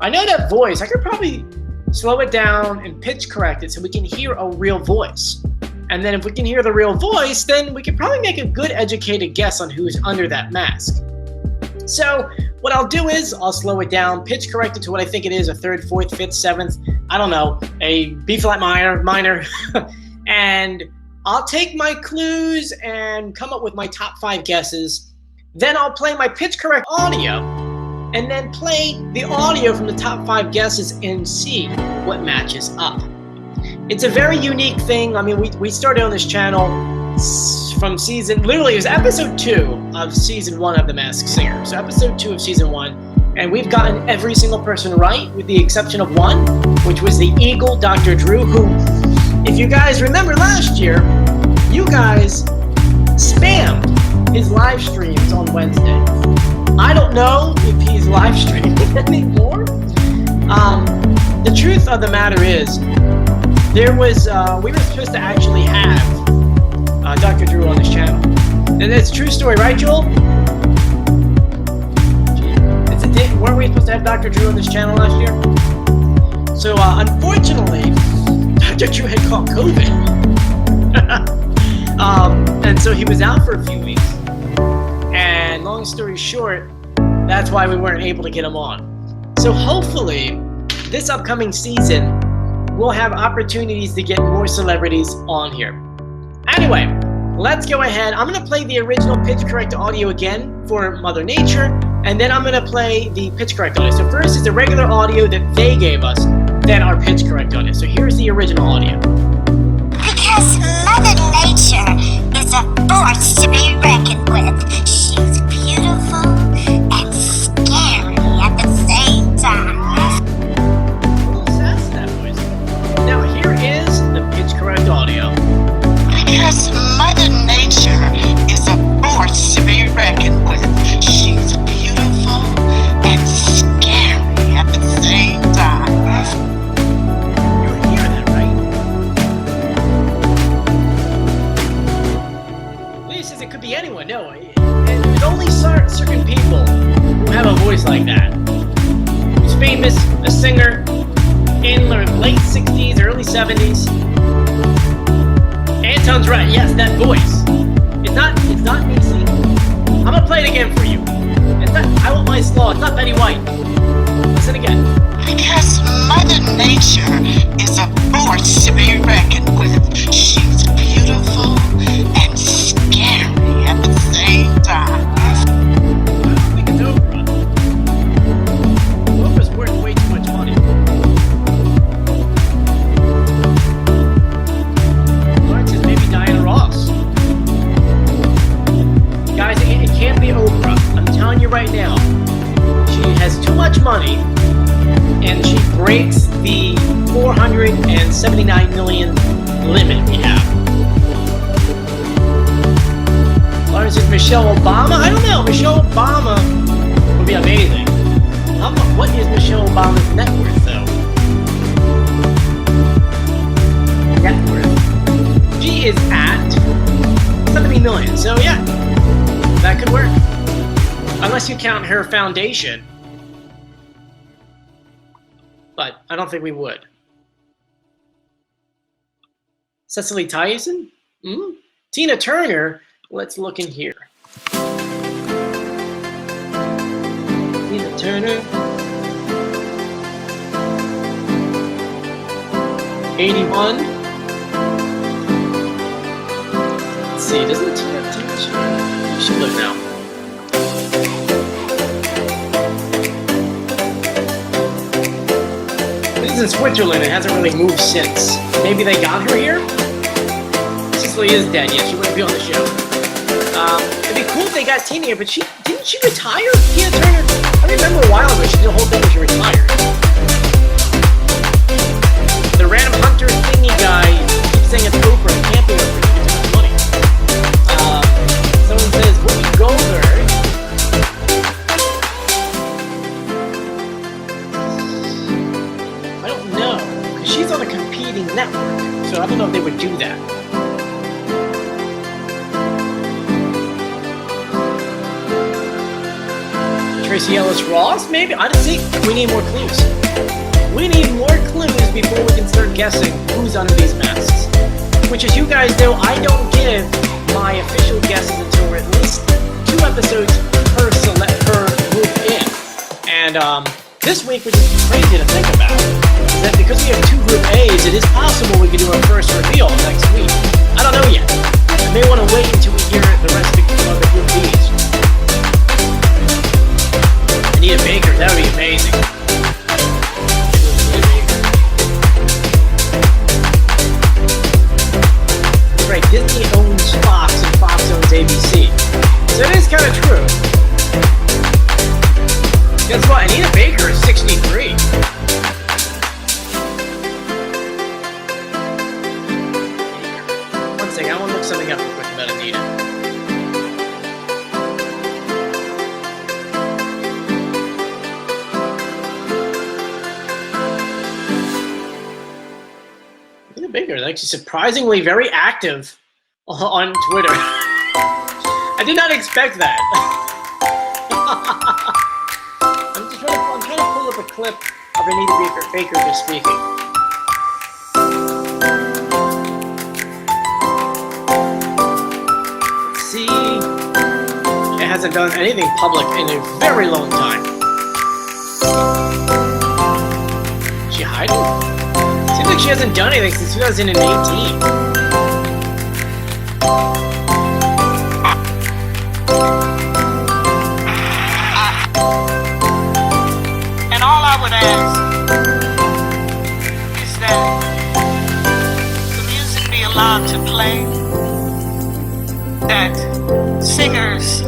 I know that voice. I could probably slow it down and pitch correct it so we can hear a real voice. And then if we can hear the real voice, then we can probably make a good educated guess on who's under that mask. So what I'll do is I'll slow it down, pitch correct it to what I think it is, a third, fourth, fifth, seventh, I don't know, a B-flat minor, and I'll take my clues and come up with my top 5 guesses. Then I'll play my pitch correct audio and then play the audio from the top 5 guesses and see what matches up. It's a very unique thing. I mean, we started on this channel from literally it was episode 2 of season 1 of The Masked Singer. So episode 2 of season 1, and we've gotten every single person right with the exception of one, which was the Eagle, Dr. Drew, who, if you guys remember last year, you guys spammed his live streams on Wednesday. I don't know if he's live streaming anymore. The truth of the matter is, there was we were supposed to actually have Dr. Drew on this channel. And it's a true story, right, Joel? Weren't we supposed to have Dr. Drew on this channel last year? So, unfortunately, Dr. Drew had caught COVID. And so he was out for a few weeks. And long story short, that's why we weren't able to get him on. So hopefully, this upcoming season, we'll have opportunities to get more celebrities on here. Anyway, let's go ahead. I'm going to play the original pitch correct audio again for Mother Nature, and then I'm going to play the pitch correct audio. So first is the regular audio that they gave us, then our pitch correct audio. So here's the original audio. Because Mother Nature is a force to be reckoned with. She's beautiful and scary at the same time. A little sass in that voice. Now here is the pitch correct audio. Because Mother Nature is a force to be reckoned with. She's beautiful and scary at the same time. You hear that, right? Lee says it could be anyone. No, there's only certain people who have a voice like that. Who's famous, a singer, in the late 60s, early 70s. Anton's right. Yes, that voice. It's not me singing. I'm gonna play it again for you. It's not. I want my slaw. It's not Betty White. Listen again. Because Mother Nature is a force to be reckoned with. She's beautiful and scary at the same time. I don't think it's Oprah. Oprah's worth way too much money. Lawrence says maybe Diana Ross. Guys, it can't be Oprah. I'm telling you right now. She has too much money, and she breaks the 479 million limit we have. Lawrence says Michelle Obama? I don't know. Michelle Obama would be amazing. What is Michelle Obama's net worth, though? Net worth. She is at 70 million. So, yeah, that could work. Unless you count her foundation. But I don't think we would. Cecily Tyson? Tina Turner? Let's look in here. Tina Turner. 81. Let's see, doesn't Tina Turner? She look now. This is in Switzerland. It hasn't really moved since. Maybe they got her here? Cicely is dead. Yeah, she wouldn't be on the show. It'd be cool if they got Tina here, but didn't she retire? Tina Turner? I remember a while ago she did a whole thing where she retired. The random hunter thingy guy keeps saying it's Oprah. It can't be Oprah. She gets too much money. Someone says Whoopi Goldberg. I don't know, because she's on a competing network, so I don't know if they would do that. Tracy Ellis Ross, maybe? I don't think. We need more clues. We need more clues before we can start guessing who's under these masks. Which, as you guys know, I don't give my official guesses until we're at least 2 episodes per group in. And this week, which is crazy to think about, is that because we have 2 Group A's, it is possible we could do our first reveal next week. I don't know yet. I may want to wait until we hear the rest of the Group B's. Anita Baker, that would be amazing. That's right, Disney owns Fox and Fox owns ABC. So it is kind of true. Guess what? Anita Baker is 63. One second, I want to look something up real quick about Anita. Anita Baker is actually surprisingly very active on Twitter. I did not expect that. I'm trying to pull up a clip of Anita Baker just speaking. Let's see. She hasn't done anything public in a very long time. Is she hiding? Seems like she hasn't done anything since 2018. Is that the music be allowed to play, that singers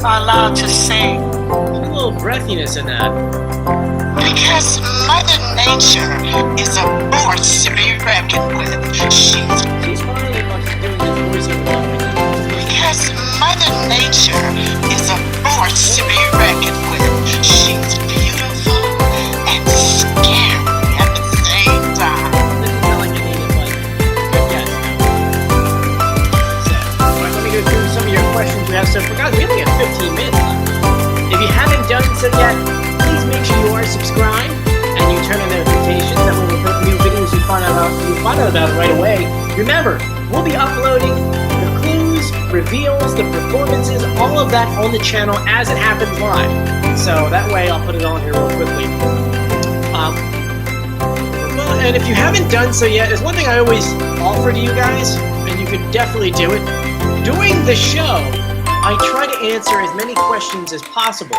are allowed to sing. There's a little breathiness in that. Because Mother Nature is a force to be reckoned with. She's finally doing this voice over. Because Mother Nature is a force to be reckoned with. She's beautiful and scary at the same time. Doesn't sound like Anita, but good guess. So, alright, let me go through some of your questions you have so far. Guys, we only have 15 minutes left. If you haven't done so yet, please make sure you are subscribed and you turn on notifications. That when we put new videos, you'll find out about it right away. Remember, we'll be uploading the clues, reveals, the performances, all of that on the channel as it happens live. So that way, I'll put it on here real quickly. Well, and if you haven't done so yet, there's one thing I always offer to you guys, and you could definitely do it. During the show, I try to answer as many questions as possible.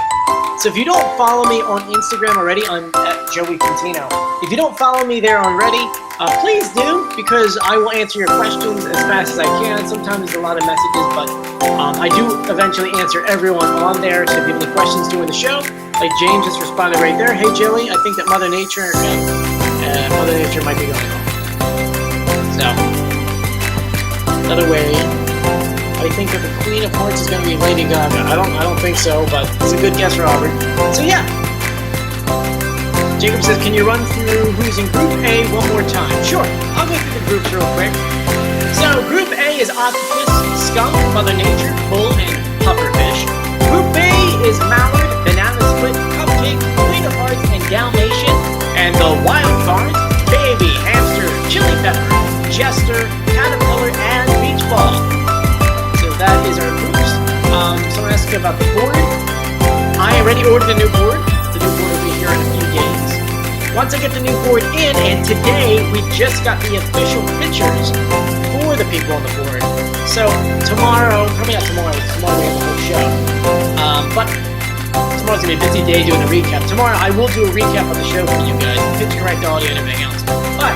So if you don't follow me on Instagram already, I'm at Joey Contino. If you don't follow me there already, please do, because I will answer your questions as fast as I can. Sometimes there's a lot of messages, but I do eventually answer everyone on there. So if you have any questions during the show, like James just responded right there, hey Joey, I think that Mother Nature might be going on. So, another way, I think that the Queen of Hearts is going to be Lady Gaga. I don't think so, but it's a good guess, Robert. So yeah. Jacob says, can you run through who's in Group A one more time? Sure, I'll go through the groups real quick. So Group A is Octopus, Skunk, Mother Nature, Bull, and Pufferfish. Group B is Mallard, Banana Split, Cupcake, Queen of Hearts, and Dalmatian. And the wild cards, Baby, Hamster, Chili Pepper, Jester, Caterpillar, and Beach Ball. So that is our groups. Someone asked about the board. I already ordered a new board. The new board will be here in a few days. Once I get the new board in, and today we just got the official pictures for the people on the board. So tomorrow, probably not tomorrow we have the whole show. But tomorrow's gonna be a busy day doing a recap. Tomorrow I will do a recap of the show for you guys, pitch correct audio and everything else. But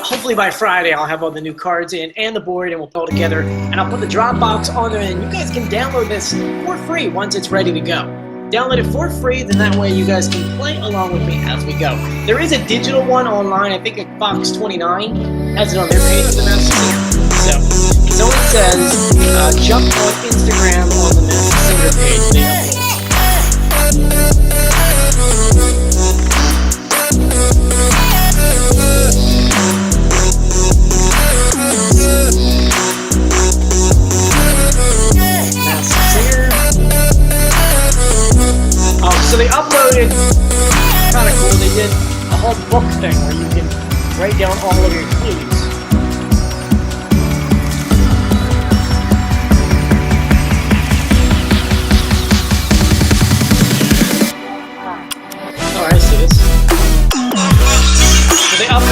hopefully by Friday I'll have all the new cards in and the board, and we'll pull it together, and I'll put the Dropbox on there, and you guys can download this for free once it's ready to go. Download it for free, then that way you guys can play along with me as we go. There is a digital one online, I think at Fox 29 has it on their page, the Messenger. So someone says, jump on Instagram on the Messenger page. So they uploaded, kind of cool, they did a whole book thing where you can write down all of your clues.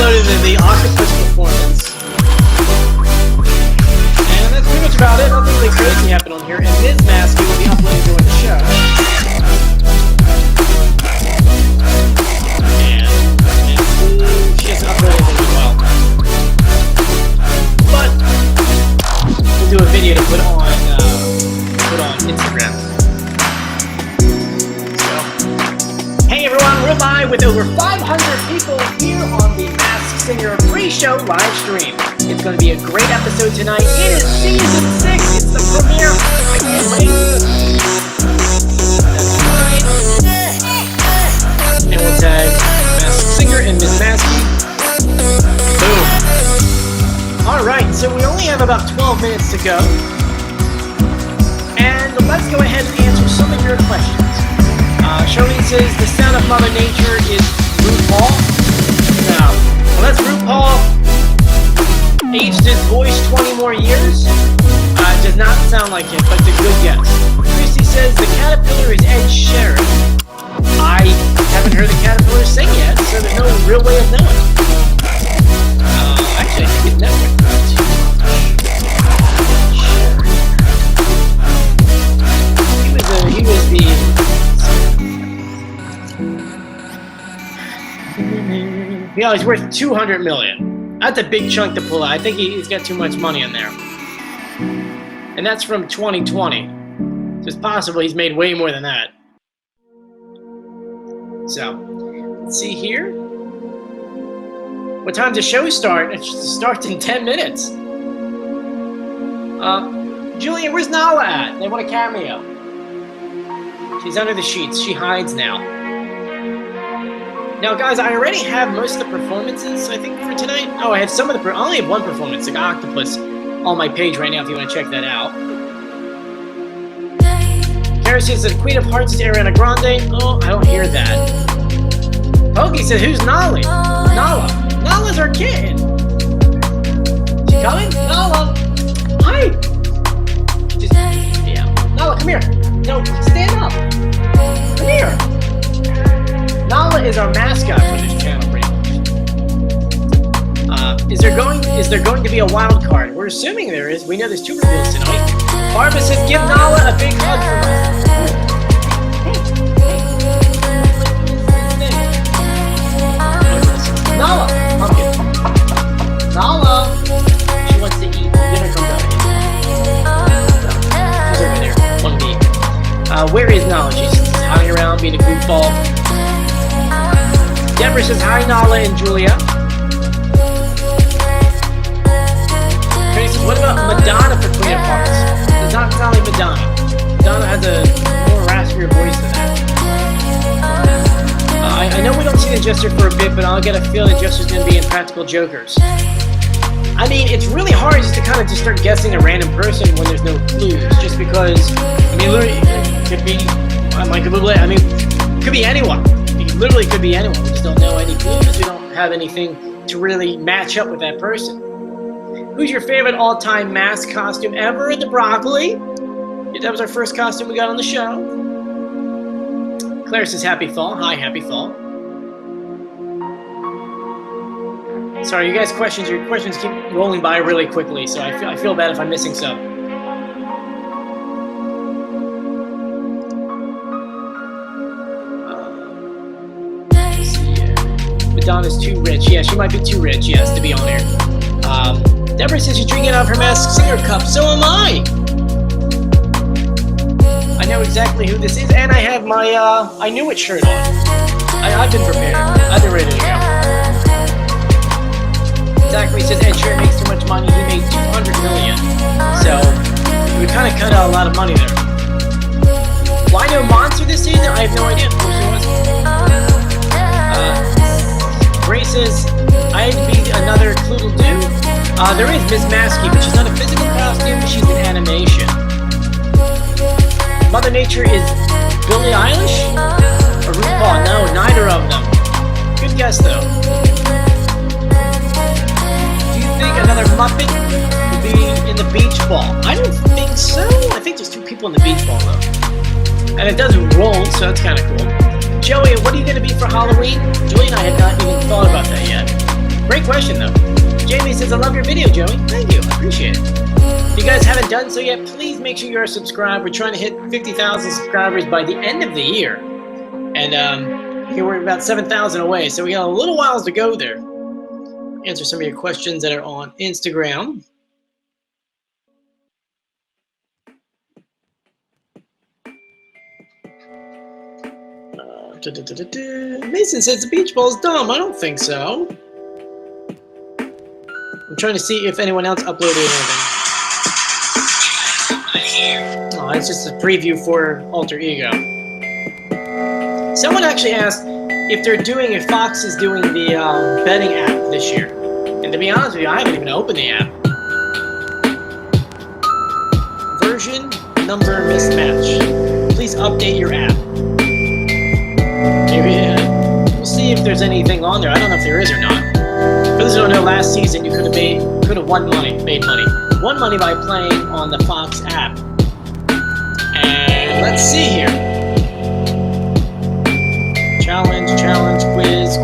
uploaded the octopus performance. And that's pretty much about it. Nothing really crazy happened on here. And Ms. Maskey will be uploading during the show. And she hasn't uploaded anything as well. But we'll do a video to put on Instagram. Hey everyone, we're live with over 500 people here on the Masked Singer pre-show live stream. It's going to be a great episode tonight. It is season 6. It's the premiere. I can't wait. And we'll tag Masked Singer and Ms. Maskey. Boom. Alright, so we only have about 12 minutes to go. And let's go ahead and answer some of your questions. Charlene says the sound of Mother Nature is RuPaul. No. Unless RuPaul aged his voice 20 more years, does not sound like it, but it's a good guess. Christy says the caterpillar is Ed Sheeran. I haven't heard the caterpillar sing yet, so there's no real way of knowing. Actually, I think it's never. He was the. Yeah, he's worth $200 million. That's a big chunk to pull out. I think he's got too much money in there. And that's from 2020. So it's possible he's made way more than that. So, let's see here. What time does the show start? It starts in 10 minutes. Julian, where's Nala at? They want a cameo. She's under the sheets. She hides now. Now, guys, I already have most of the performances, I think, for tonight. Oh, I have some of the... I only have one performance, like Octopus, on my page right now if you want to check that out. Kara says the Queen of Hearts is Ariana Grande. Oh, I don't hear that. Pokey said, who's Nala? Nala. Nala's our kid. She coming? Nala. Hi. Just, yeah. Nala, come here. No, stand up. Come here. Nala is our mascot for this channel, pretty much. Is there going to be a wild card? We're assuming there is. We know there's 2 reveals tonight. Barbara says, give Nala a big hug from us. Nala! Pumpkin. Nala! She wants to eat. Dinner comes out here. She's over there. One to eat. Where is Nala? She's hanging around, being a goofball. Deborah says, hi, Nala and Julia. Tracy says, what about Madonna for Queen of Hearts? Does not sound like Madonna. Madonna has a more raspier voice than that. I know we don't see the Jester for a bit, but I'll get a feeling the Jester's going to be in Practical Jokers. I mean, it's really hard just to kind of just start guessing a random person when there's no clues, just because, I mean, literally, it could be Michael Bublé. I mean, it could be anyone. It literally could be anyone. We just don't know any clues. We don't have anything to really match up with that person. Who's your favorite all-time mask costume ever? The Broccoli. That was our first costume we got on the show. Claire says, happy fall. Hi, happy fall. Sorry, you guys' your questions keep rolling by really quickly, so I feel bad if I'm missing some. Madonna's too rich. Yeah, she might be too rich, yes, to be on air. Deborah says she's drinking out of her Masked Singer cup. So am I! I know exactly who this is, and I have my, I Knew It shirt on. I've been prepared. I've been ready to go. Exactly, says Ed Sheeran makes too much money. He made $200 million. So, we kind of cut out a lot of money there. Why no Monster this season? I have no idea. Grace says, I'd be another Cloodle-Doo. There is Ms. Maskey, but she's not a physical costume, she's an animation. Mother Nature is Billie Eilish? Or RuPaul? No, neither of them. Good guess, though. Do you think another Muppet will be in the beach ball? I don't think so. I think there's 2 people in the beach ball, though. And it doesn't roll, so that's kind of cool. Joey, what are you going to be for Halloween? Julie and I had not even thought about that yet. Great question, though. Jamie says, I love your video, Joey. Thank you. I appreciate it. If you guys haven't done so yet, please make sure you're subscribed. We're trying to hit 50,000 subscribers by the end of the year. And here we're about 7,000 away, so we got a little while to go there. Answer some of your questions that are on Instagram. Mason says the beach ball is dumb. I don't think so. I'm trying to see if anyone else uploaded anything. Oh, it's just a preview for Alter Ego. Someone actually asked if Fox is doing the betting app this year. And to be honest with you, I haven't even opened the app. Version number mismatch. Please update your app. Maybe we'll see if there's anything on there. I don't know if there is or not. For those who don't know, last season you could have made money. Won money by playing on the Fox app. And let's see here. Challenge, quiz,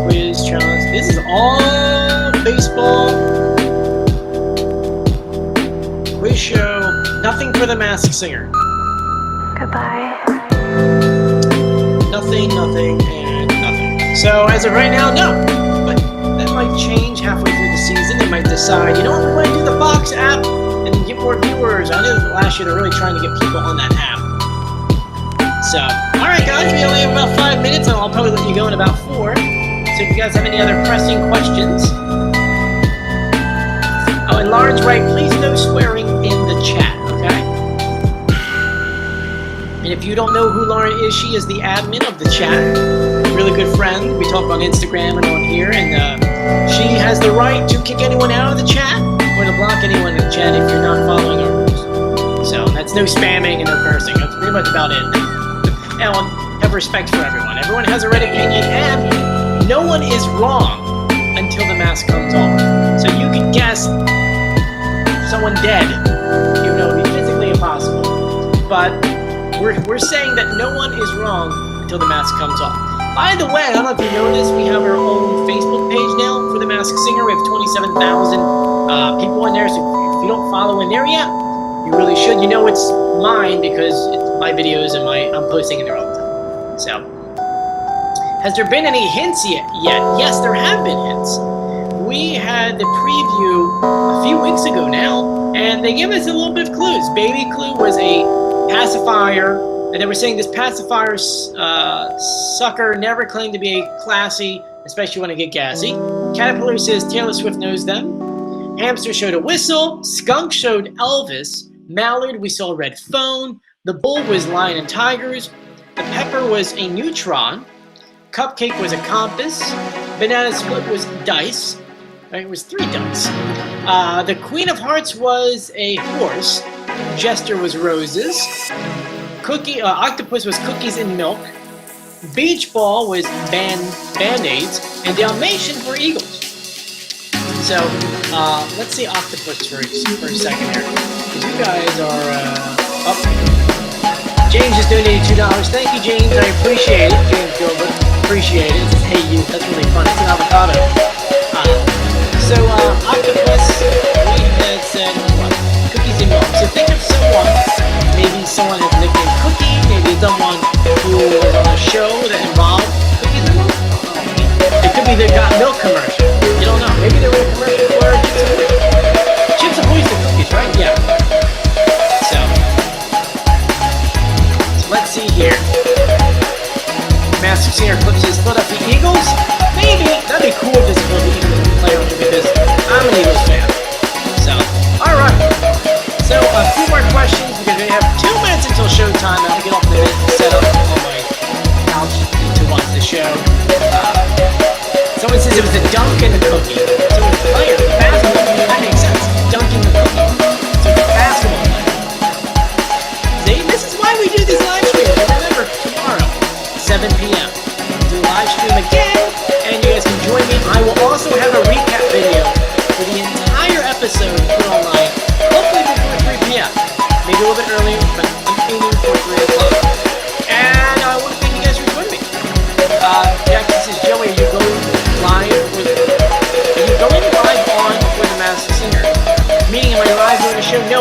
challenge. This is all baseball. Quiz show. Nothing for the Masked Singer. Goodbye. Nothing, and nothing. So as of right now, no. But that might change halfway through the season. They might decide, you know what, we want to do the Fox app and get more viewers. I know that last year they're really trying to get people on that app. So, alright guys, we only have about 5 minutes and I'll probably let you go in about 4. So if you guys have any other pressing questions. Oh, and Lauren's right, please no swearing in the chat, okay? And if you don't know who Lauren is, she is the admin of the chat. Really good friend. We talk on Instagram and on here, and she has the right to kick anyone out of the chat or to block anyone in the chat if you're not following our rules. So that's no spamming and no cursing. That's pretty much about it. And have respect for everyone. Everyone has a right opinion, and no one is wrong until the mask comes off. So you can guess someone dead, even though it would be physically impossible. But we're saying that no one is wrong until the mask comes off. By the way, I don't know if you know this, we have our own Facebook page now for the Masked Singer. We have 27,000 people in there, so if you don't follow in there yet, you really should. You know it's mine because it's my videos and I'm posting in there all the time. So, has there been any hints yet? Yes, there have been hints. We had the preview a few weeks ago now, and they gave us a little bit of clues. Baby Clue was a pacifier, and they were saying this pacifier sucker never claimed to be classy, especially when it get gassy. Caterpillar says Taylor Swift knows them. Hamster showed a whistle. Skunk showed Elvis. Mallard, we saw red phone. The bull was lion and tigers. The pepper was a neutron. Cupcake was a compass. Banana split was dice. Right, it was 3 dice. The Queen of Hearts was a horse. Jester was roses. Octopus was cookies and milk. Beach ball was band-aids. And Dalmatian were eagles. So, let's see octopus for a second here. Because you guys are up. James just donated $2. Thank you, James. I appreciate it. James Gilbert. Appreciate it. It says, hey, you. That's really fun. It's an avocado. So, octopus, we had said, what? Cookies and milk. So think of someone, maybe someone has nicknamed Cookie, maybe someone who was on a show that involved cookies and milk. It could be the Got Milk commercial. You don't know. Maybe they were a commercial for Chips Ahoy cookies, right? Yeah. So let's see here. Masked Singer clips his foot up the Eagles. Maybe that'd be cool if this was the Eagles play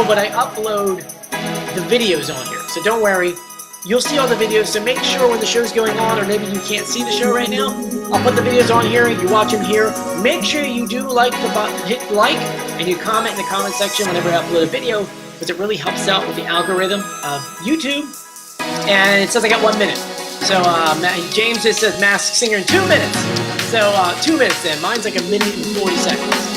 No, but I upload the videos on here, so don't worry. You'll see all the videos, so make sure when the show's going on, or maybe you can't see the show right now, I'll put the videos on here, you watch them here. Make sure you do like the button, hit like, and you comment in the comment section whenever I upload a video, because it really helps out with the algorithm of YouTube. And it says I got 1 minute. So James just says Masked Singer in 2 minutes. So 2 minutes then. Mine's like 1 minute and 40 seconds.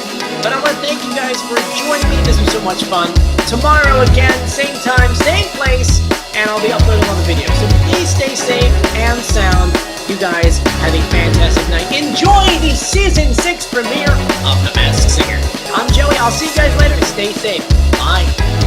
But I want to thank you guys for joining me. This was so much fun. Tomorrow again, same time, same place, and I'll be uploading all the videos. So please stay safe and sound. You guys have a fantastic night. Enjoy the Season 6 premiere of The Masked Singer. I'm Joey. I'll see you guys later. Stay safe. Bye.